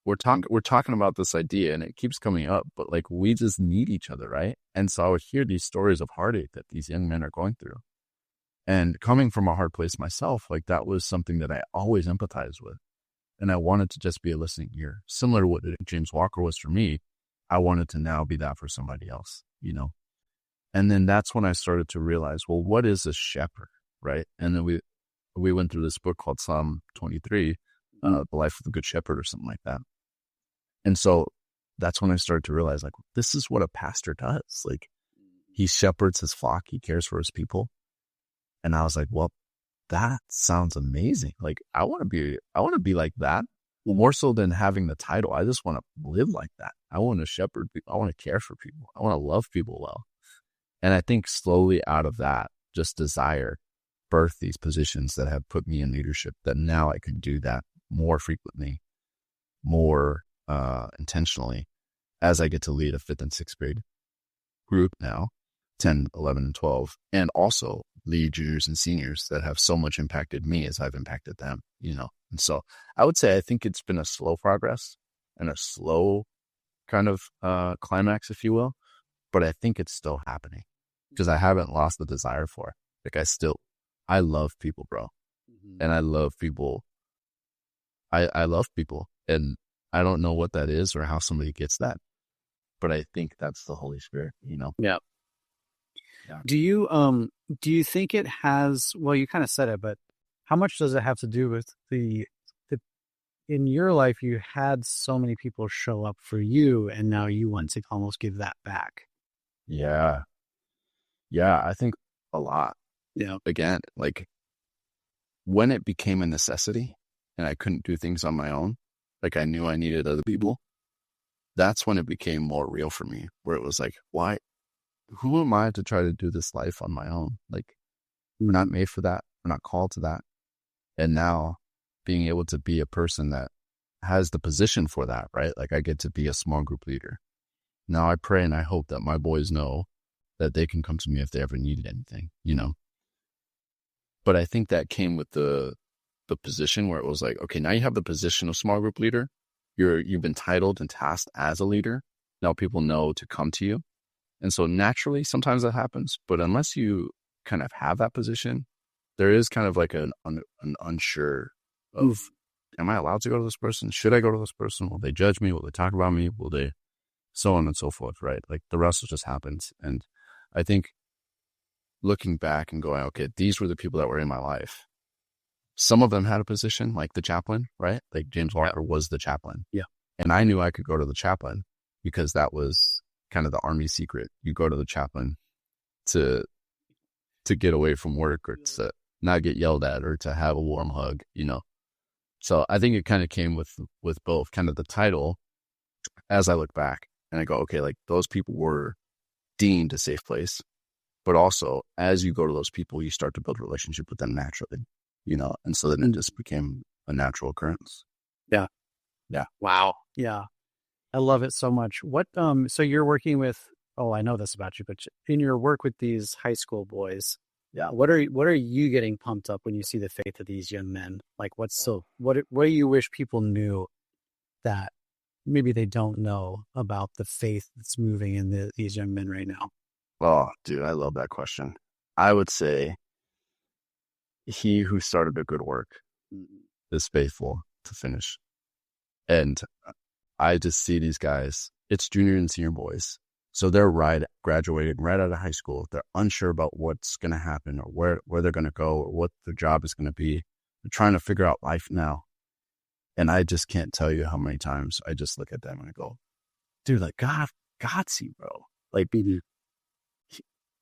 We're talking about this idea, and it keeps coming up, but like we just need each other, right? And so I would hear these stories of heartache that these young men are going through. And coming from a hard place myself, like that was something that I always empathized with. And I wanted to just be a listening ear. Similar to what James Walker was for me, I wanted to now be that for somebody else, And then that's when I started to realize, well, what is a shepherd, right? And then we went through this book called Psalm 23, The Life of the Good Shepherd or something like that. And so that's when I started to realize, like, this is what a pastor does. Like, he shepherds his flock. He cares for his people. And I was like, well, that sounds amazing. Like, I want to be like that. Well, more so than having the title. I just want to live like that. I want to shepherd people. I want to care for people. I want to love people well. And I think slowly out of that, just desire, birth these positions that have put me in leadership, that now I can do that more frequently, more intentionally, as I get to lead a 5th and 6th grade group now, 10, 11, and 12, and also lead juniors and seniors that have so much impacted me as I've impacted them, And so I would say I think it's been a slow progress and a slow kind of climax, if you will, but I think it's still happening because I haven't lost the desire for it. Like I love people, bro. And I love people. I love people, and I don't know what that is or how somebody gets that, but I think that's the Holy Spirit, Yeah. Do you think it has, well, you kind of said it, but how much does it have to do with the in your life, you had so many people show up for you, and now you want to almost give that back? Yeah. Yeah. I think a lot. Yeah. Again, like when it became a necessity and I couldn't do things on my own, like I knew I needed other people, that's when it became more real for me, where it was like, why, who am I to try to do this life on my own? Like, we're not made for that. We're not called to that. And now being able to be a person that has the position for that, right? Like I get to be a small group leader. Now I pray and I hope that my boys know that they can come to me if they ever needed anything, you know? But I think that came with the position where it was like, okay, now you have the position of small group leader. You've been titled and tasked as a leader. Now people know to come to you. And so naturally, sometimes that happens. But unless you kind of have that position, there is kind of like an unsure of, am I allowed to go to this person? Should I go to this person? Will they judge me? Will they talk about me? Will they, so on and so forth, right? Like the rest just happens. And I think looking back and going, okay, these were the people that were in my life. Some of them had a position like the chaplain, right? Like James Walker was the chaplain. Yeah. And I knew I could go to the chaplain because that was kind of the Army secret. You go to the chaplain to get away from work or to not get yelled at or to have a warm hug, you know? So I think it kind of came with both kind of the title as I look back and I go, okay, like those people were deemed a safe place, but also as you go to those people, you start to build a relationship with them naturally, you know? And so then it just became a natural occurrence. Yeah. Yeah. Wow. Yeah. I love it so much. What, so you're working with, oh, I know this about you, but in your work with these high school boys, yeah, what are you getting pumped up when you see the faith of these young men? Like what do you wish people knew that maybe they don't know about the faith that's moving in these young men right now? Oh, dude, I love that question. I would say he who started a good work is faithful to finish. And I just see these guys, it's junior and senior boys. So they're graduating right out of high school. They're unsure about what's going to happen or where they're going to go or what their job is going to be. They're trying to figure out life now. And I just can't tell you how many times I just look at them and I go, dude, like God's you, bro. Like,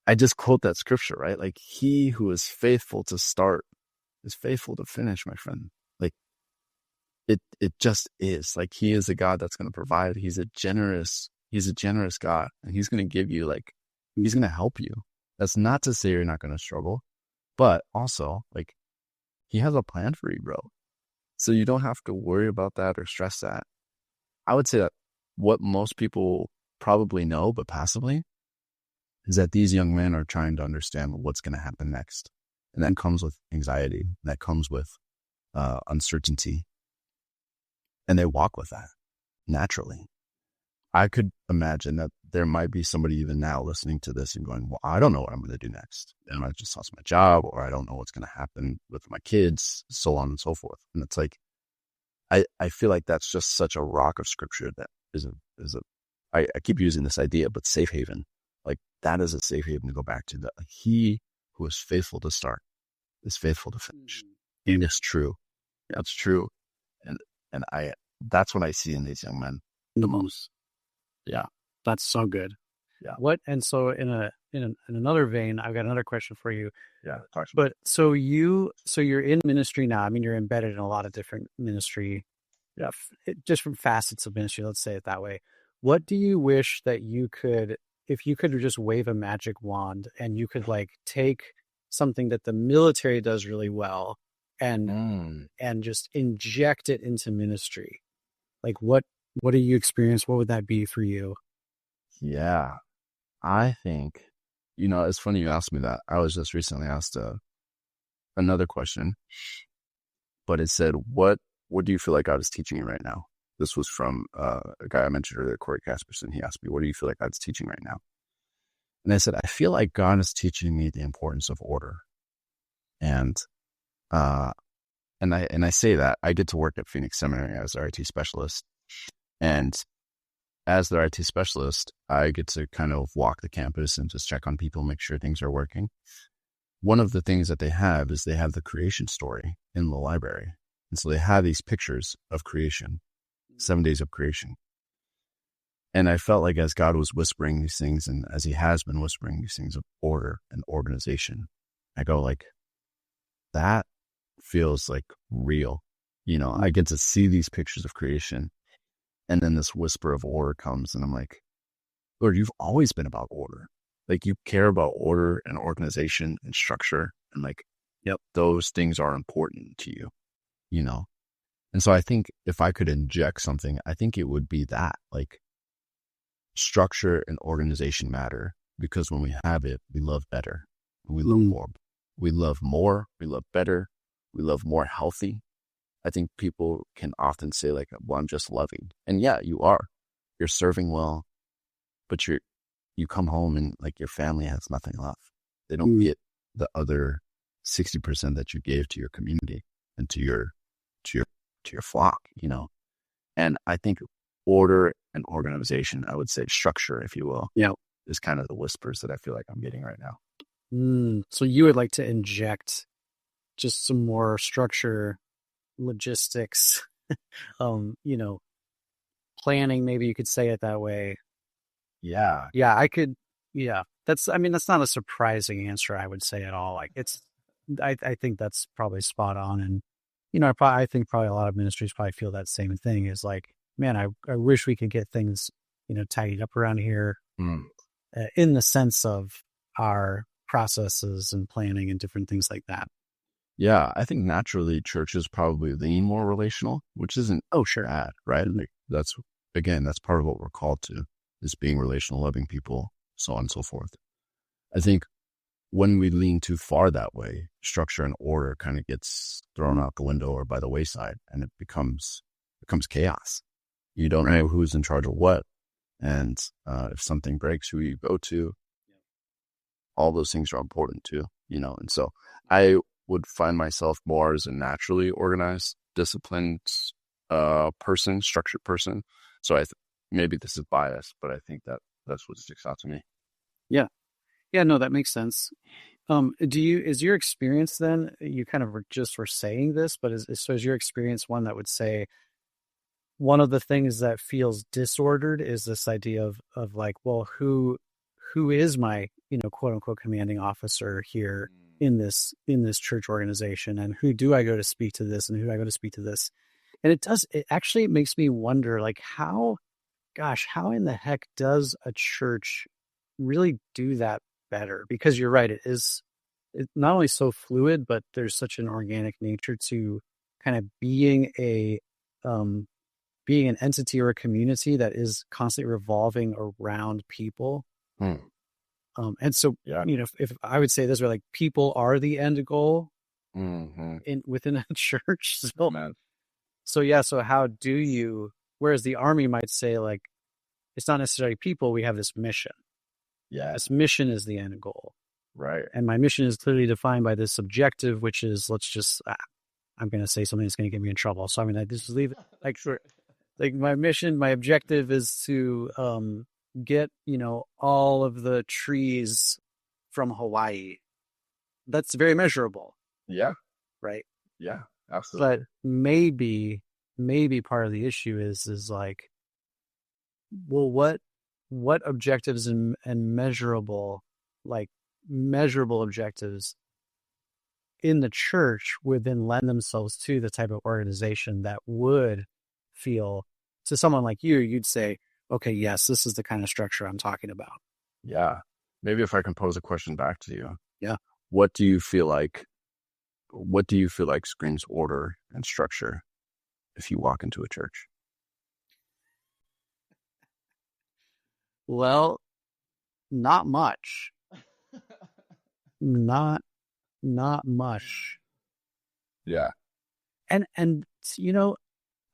I just quote that scripture, right? Like he who is faithful to start is faithful to finish, my friend. Like it just is. Like he is a God that's going to provide. He's a generous God, and he's going to give you, like, he's going to help you. That's not to say you're not going to struggle, but also like he has a plan for you, bro. So you don't have to worry about that or stress that. I would say that what most people probably know, but passively, is that these young men are trying to understand what's going to happen next. And that comes with anxiety. That comes with uncertainty. And they walk with that naturally. I could imagine that there might be somebody even now listening to this and going, well, I don't know what I'm going to do next. I might just lost my job, or I don't know what's going to happen with my kids, so on and so forth. And it's like, I feel like that's just such a rock of scripture that I keep using this idea, but safe haven. Like that is a safe haven to go back to. That he who is faithful to start is faithful to finish. And it's true. That's true. And that's what I see in these young men the most. Yeah. That's so good. Yeah. And so in another vein, I've got another question for you. Yeah. But so you're in ministry now. I mean, you're embedded in a lot of different ministry, different facets of ministry. Let's say it that way. What do you wish that if you could just wave a magic wand and you could like take something that the military does really well and just inject it into ministry? Like what do you experience? What would that be for you? Yeah, I think, it's funny you asked me that. I was just recently asked another question, but it said, what do you feel like God is teaching you right now? This was from a guy I mentioned earlier, Corey Casperson. He asked me, what do you feel like God's teaching right now? And I said, I feel like God is teaching me the importance of order. And I say that I get to work at Phoenix Seminary as their IT specialist. And as their IT specialist, I get to kind of walk the campus and just check on people, make sure things are working. one of the things that they have is they have the creation story in the library. And so they have these pictures of creation, 7 days of creation. And I felt like as God was whispering these things, and as he has been whispering these things of order and organization, I go like, that feels like real. I get to see these pictures of creation, and then this whisper of order comes, and I'm like, Lord, you've always been about order. Like, you care about order and organization and structure, and like, yep, those things are important to you, And so I think if I could inject something, I think it would be that, like, structure and organization matter, because when we have it, we love better. We love more. We love more. We love better. We love more healthy. I think people can often say like, well, I'm just loving. And yeah, you are. You're serving well, but you come home and like your family has nothing left. They don't get the other 60% that you gave to your community and to your flock, And I think order and organization, I would say structure, if you will, is kind of the whispers that I feel like I'm getting right now. So you would like to inject just some more structure, logistics, planning, maybe you could say it that way. Yeah. Yeah, I could. Yeah, that's not a surprising answer, I would say, at all. Like, I think that's probably spot on. And, I think probably a lot of ministries probably feel that same thing, is like, man, I wish we could get things, tidied up around here in the sense of our processes and planning and different things like that. Yeah, I think naturally churches probably lean more relational, which isn't bad, right? Like, that's part of what we're called to, is being relational, loving people, so on and so forth. I think when we lean too far that way, structure and order kind of gets thrown out the window or by the wayside, and it becomes chaos. You don't know who's in charge of what, and if something breaks, who you go to. All those things are important too, And so I would find myself more as a naturally organized, disciplined person, structured person. So maybe this is biased, but I think that's what sticks out to me. Yeah. Yeah, no, that makes sense. Is your experience then, you kind of just were saying this, but is your experience one that would say one of the things that feels disordered is this idea of like, well, who is my, quote unquote commanding officer here in this church organization, and who do I go to speak to this, and who do I go to speak to this? And it actually makes me wonder, like, how in the heck does a church really do that better? Because you're right, it's not only so fluid, but there's such an organic nature to kind of being an entity or a community that is constantly revolving around people. And so, if I would say this, like, people are the end goal within a church. So how do you, whereas the army might say, like, it's not necessarily people, we have this mission. Yeah. This mission is the end goal. Right. And my mission is clearly defined by this objective, which is, I'm going to say something that's going to get me in trouble. So I just leave it like, sure. Like, my mission, my objective is to get, all of the trees from Hawaii. That's very measurable. Yeah. Right. Yeah, absolutely. But maybe part of the issue is like, well, what objectives and measurable objectives in the church would then lend themselves to the type of organization that would feel, to someone like you'd say, okay, yes, this is the kind of structure I'm talking about. Yeah. Maybe if I can pose a question back to you. Yeah. What do you feel like screams order and structure if you walk into a church? Well, not much. Not much. Yeah. And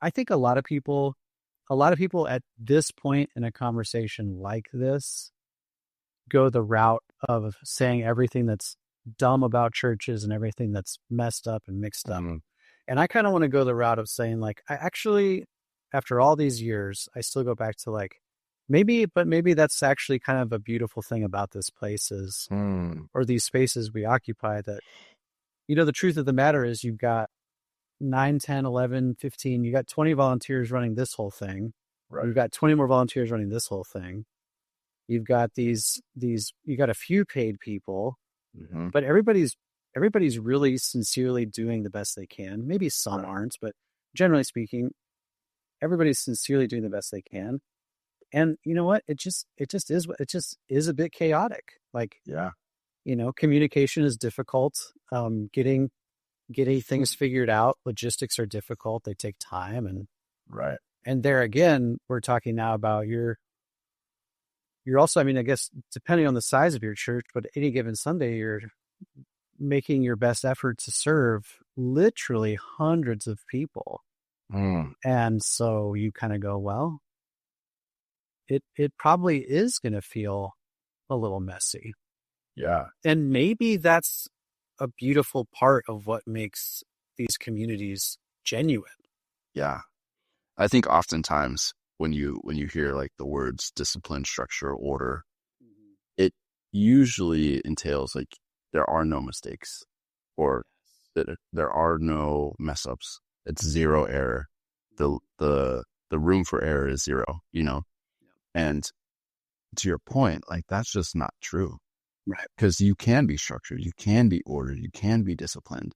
I think a lot of people at this point in a conversation like this go the route of saying everything that's dumb about churches and everything that's messed up and mixed up. And I kind of want to go the route of saying, like, I actually, after all these years, I still go back to, like, maybe that's actually kind of a beautiful thing about this place is, or these spaces we occupy, that, the truth of the matter is you've got 9, 10, 11, 15, you got 20 volunteers running this whole thing. Right. You've got 20 more volunteers running this whole thing. You've got you got a few paid people, but everybody's really sincerely doing the best they can. Maybe some aren't, but generally speaking, everybody's sincerely doing the best they can. And you know what? It just is a bit chaotic. Like, communication is difficult. Getting things figured out. Logistics are difficult. They take time. And there again, we're talking now about you're also, I mean, I guess depending on the size of your church, but any given Sunday, you're making your best effort to serve literally hundreds of people. And so you kind of go, well, it probably is going to feel a little messy. Yeah. And maybe that's a beautiful part of what makes these communities genuine. Yeah. I think oftentimes when you hear like the words discipline, structure, order, it usually entails like there are no mistakes or that there are no mess ups. It's zero error. The room for error is zero, And to your point, like that's just not true. Right. Because you can be structured, you can be ordered, you can be disciplined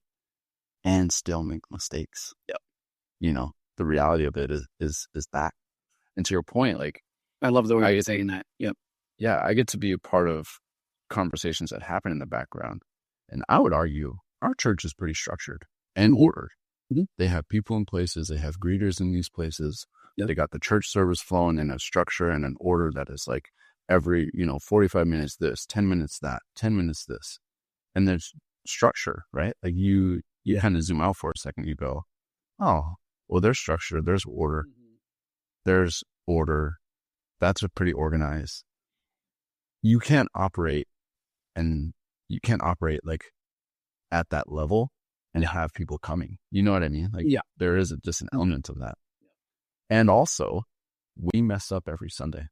and still make mistakes. Yep. The reality of it is that. And to your point, like I love the way you're saying that. Yep. Yeah, I get to be a part of conversations that happen in the background. And I would argue our church is pretty structured and ordered. They have people in places, they have greeters in these places. Yep. They got the church service flowing in a structure and an order that is like every, 45 minutes this, 10 minutes that, 10 minutes this. And there's structure, right? Like you kind of zoom out for a second, you go, oh, well, there's structure, there's order. There's order. That's pretty organized. You can't operate like at that level and have people coming. You know what I mean? Like there is just an element of that. And also, we mess up every Sunday.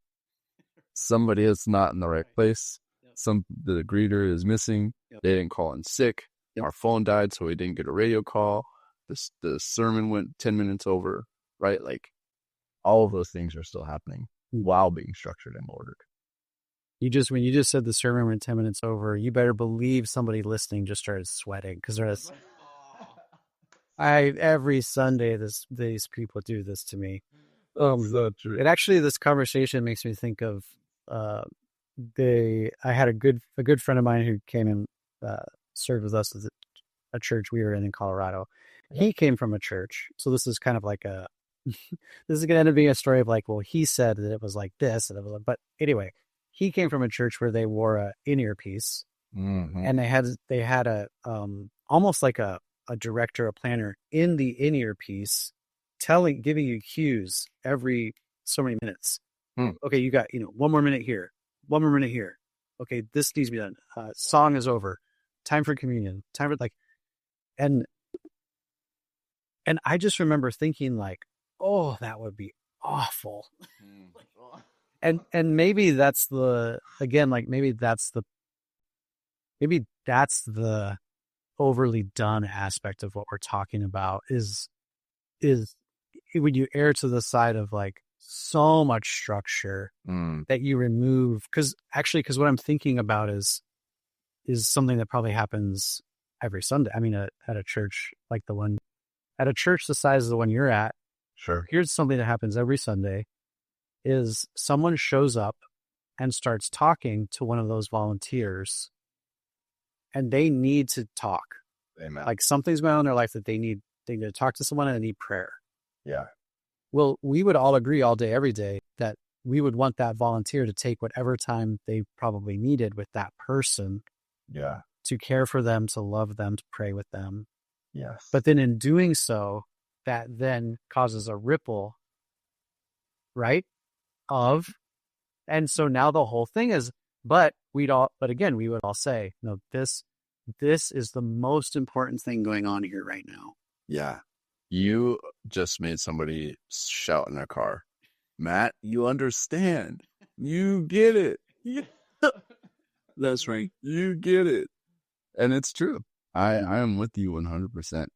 Somebody is not in the right place. The greeter is missing. They didn't call in sick. Our phone died, so we didn't get a radio call. The sermon went 10 minutes over, right? Like all of those things are still happening while being structured and ordered. When you just said the sermon went 10 minutes over, you better believe somebody listening just started sweating because every Sunday these people do this to me. So true. It actually, this conversation makes me think of I had a good friend of mine who came and served with us at a church we were in Colorado. He came from a church, so this is kind of like this is going to end up being a story of like, well, he said that it was like this, but anyway, he came from a church where they wore a in-ear piece, and they had a almost like a director, a planner in the in-ear piece, giving you cues every so many minutes. Okay, you got 1 more minute here, 1 more minute here. Okay, this needs to be done. Song is over. Time for communion. Time for and I just remember thinking like, oh, that would be awful. And maybe that's the overly done aspect of what we're talking about is when you err to the side of like so much structure that you remove, because what I'm thinking about is something that probably happens every Sunday. I mean, at a church like at a church the size of the one you're at. Sure. Here's something that happens every Sunday is someone shows up and starts talking to one of those volunteers, and they need to talk. Amen. Like something's going on in their life that they need to talk to someone and they need prayer. Yeah. Well, we would all agree all day, every day that we would want that volunteer to take whatever time they probably needed with that person. Yeah. To care for them, to love them, to pray with them. Yes. But then in doing so, that then causes a ripple, right? And so now the whole thing is, but we would all say, no, this is the most important thing going on here right now. Yeah. You just made somebody shout in their car, Matt, you understand. You get it. That's right. You get it. And it's true. I am with you 100%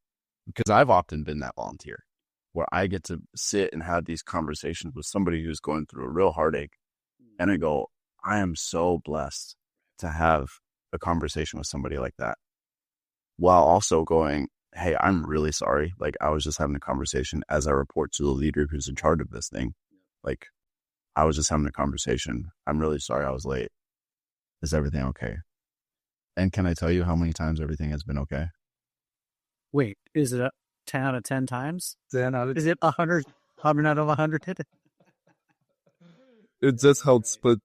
because I've often been that volunteer where I get to sit and have these conversations with somebody who's going through a real heartache. And I go, I am so blessed to have a conversation with somebody like that, while also going, hey, I'm really sorry. Like, I was just having a conversation as I report to the leader who's in charge of this thing. Like, I was just having a conversation. I'm really sorry I was late. Is everything okay? And can I tell you how many times everything has been okay? Wait, is it a 10 out of 10 times? 10 out of 10. Is it 100 out of 100? It just helps put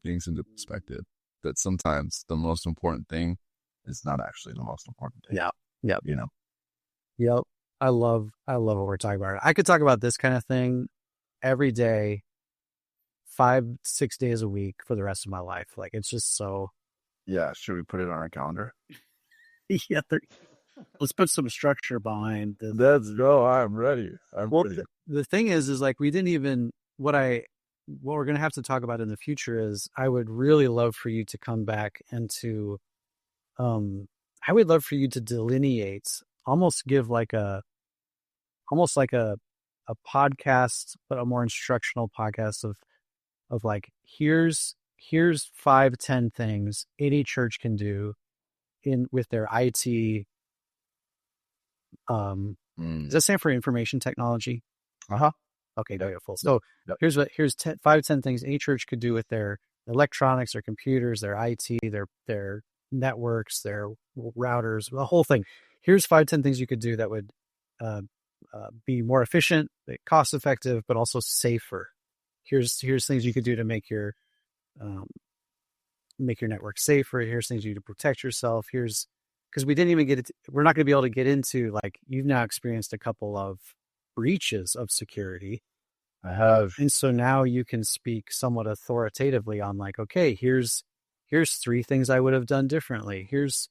things into perspective. That sometimes the most important thing is not actually the most important thing. Yeah. Yep. You know. Yep. I love what we're talking about. I could talk about this kind of thing every day, 5-6 days a week for the rest of my life. Like, it's just so. Yeah. Should we put it on our calendar? Yeah. Let's put some structure behind this. Let's go. I'm ready. Ready. The thing is like we didn't even what we're going to have to talk about in the future is I would really love for you to come back and to, I would love for you to delineate, almost like a podcast, but a more instructional podcast of like, here's 5-10 things any church can do with their IT. Does that stand for information technology? Okay, beautiful. So here's 5-10 things any church could do with their electronics, their computers, their IT, their networks, their routers, the whole thing. Here's 5-10 things you could do that would be more efficient, cost effective, but also safer. Here's things you could do to make your network safer. Here's things you do to protect yourself. Because we didn't even we're not going to be able to get into, like, you've now experienced a couple of breaches of security. I have. And so now you can speak somewhat authoritatively on, like, okay, here's 3 things I would have done differently. Here's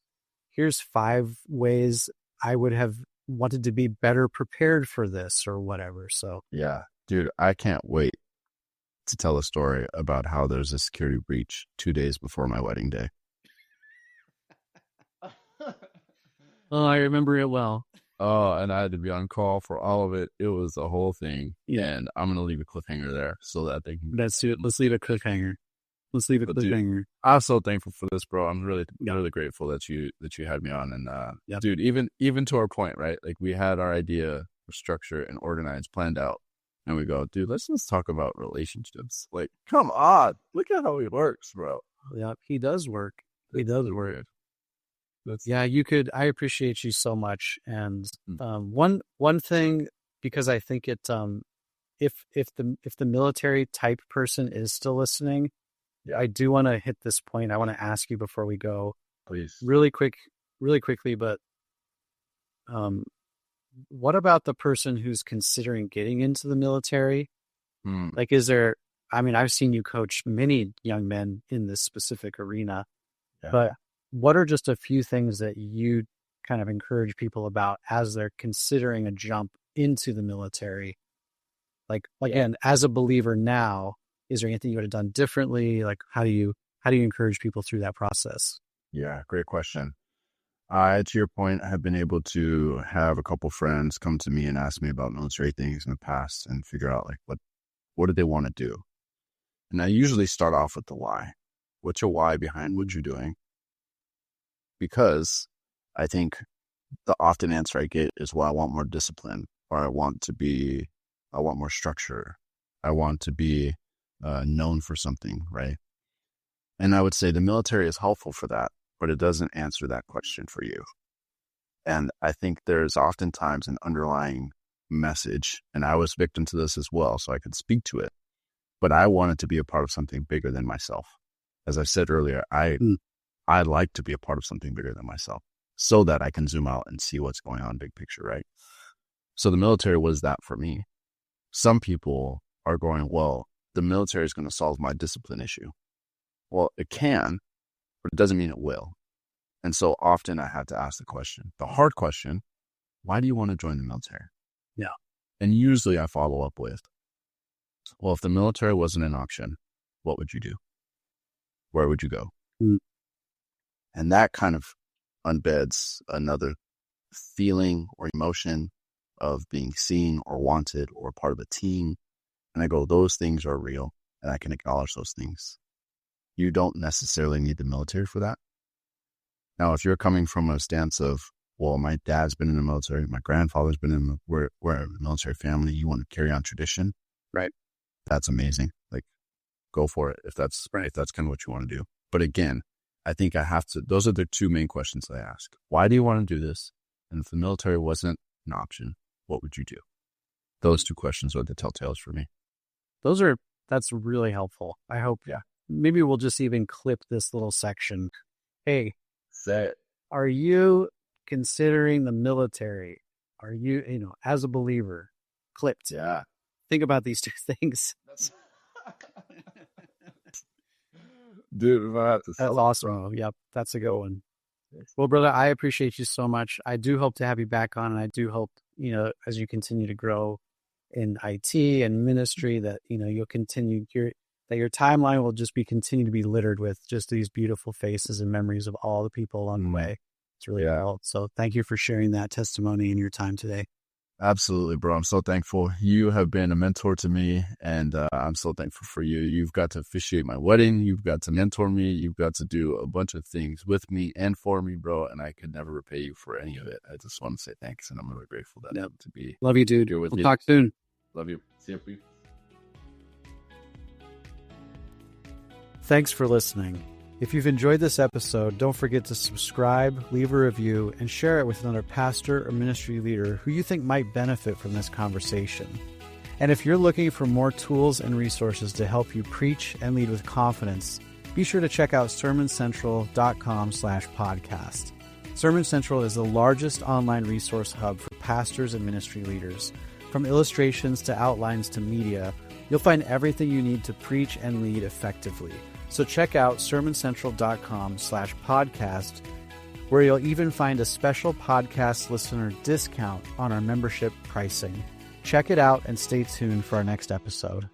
5 ways I would have wanted to be better prepared for this or whatever. So yeah, dude, I can't wait to tell a story about how there's a security breach 2 days before my wedding day. Oh, I remember it well. Oh, and I had to be on call for all of it. It was a whole thing. Yeah. And I'm going to leave a cliffhanger there so that they can. Let's do it. Let's leave a cliffhanger. Dude, I'm so thankful for this, bro. I'm really grateful that you had me on. And dude, even to our point, right? Like, we had our idea for structure and organized, planned out. And we go, dude, let's just talk about relationships. Like, come on. Look at how he works, bro. Yeah, he does work. He does work. Yeah, you could. I appreciate you so much. And one thing, because I think it, if the military type person is still listening, I do want to hit this point. I want to ask you before we go, please, really quickly. But what about the person who's considering getting into the military? Like, is there? I mean, I've seen you coach many young men in this specific arena, but what are just a few things that you kind of encourage people about as they're considering a jump into the military? Like, again, as a believer now, is there anything you would have done differently? Like, how do you encourage people through that process? Yeah, great question. To your point, I have been able to have a couple friends come to me and ask me about military things in the past and figure out, like, what do they want to do? And I usually start off with the why. What's your why behind what you're doing? Because I think the often answer I get is, well, I want more discipline, or I want more structure. I want to be known for something, right? And I would say the military is helpful for that, but it doesn't answer that question for you. And I think there's oftentimes an underlying message, and I was victim to this as well, so I could speak to it. But I wanted to be a part of something bigger than myself. As I said earlier, I like to be a part of something bigger than myself so that I can zoom out and see what's going on big picture, right? So the military was that for me. Some people are going, well, the military is going to solve my discipline issue. Well, it can, but it doesn't mean it will. And so often I had to ask the question, the hard question, why do you want to join the military? Yeah. And usually I follow up with, asked, well, if the military wasn't an option, what would you do? Where would you go? And that kind of embeds another feeling or emotion of being seen or wanted or part of a team. And I go, those things are real, and I can acknowledge those things. You don't necessarily need the military for that. Now, if you're coming from a stance of, well, my dad's been in the military, my grandfather's been in we're a military family, you want to carry on tradition, right? That's amazing. Like, go for it if that's right. If that's kind of what you want to do. But again, I think I have to, those are the two main questions I ask. Why do you want to do this? And if the military wasn't an option, what would you do? Those two questions are the telltales for me. That's really helpful. I hope, maybe we'll just even clip this little section. Hey, say it. Are you considering the military? Are you, as a believer, clipped? Yeah. Think about these two things. Dude, that's awesome. Yep, that's a good one. Well, brother, I appreciate you so much. I do hope to have you back on, and I do hope, as you continue to grow in IT and ministry, that, you'll continue that your timeline will just continue to be littered with just these beautiful faces and memories of all the people along the way. It's really cool. So thank you for sharing that testimony and your time today. Absolutely, bro. I'm so thankful. You have been a mentor to me, and I'm so thankful for you. You've got to officiate my wedding. You've got to mentor me. You've got to do a bunch of things with me and for me, bro, and I could never repay you for any of it. I just want to say thanks, and I'm really grateful to be Love you, dude. Here with we'll you. Talk soon. Love you. See you. Thanks for listening. If you've enjoyed this episode, don't forget to subscribe, leave a review, and share it with another pastor or ministry leader who you think might benefit from this conversation. And if you're looking for more tools and resources to help you preach and lead with confidence, be sure to check out sermoncentral.com/podcast. Sermon Central is the largest online resource hub for pastors and ministry leaders. From illustrations to outlines to media, you'll find everything you need to preach and lead effectively. So check out sermoncentral.com/podcast, where you'll even find a special podcast listener discount on our membership pricing. Check it out and stay tuned for our next episode.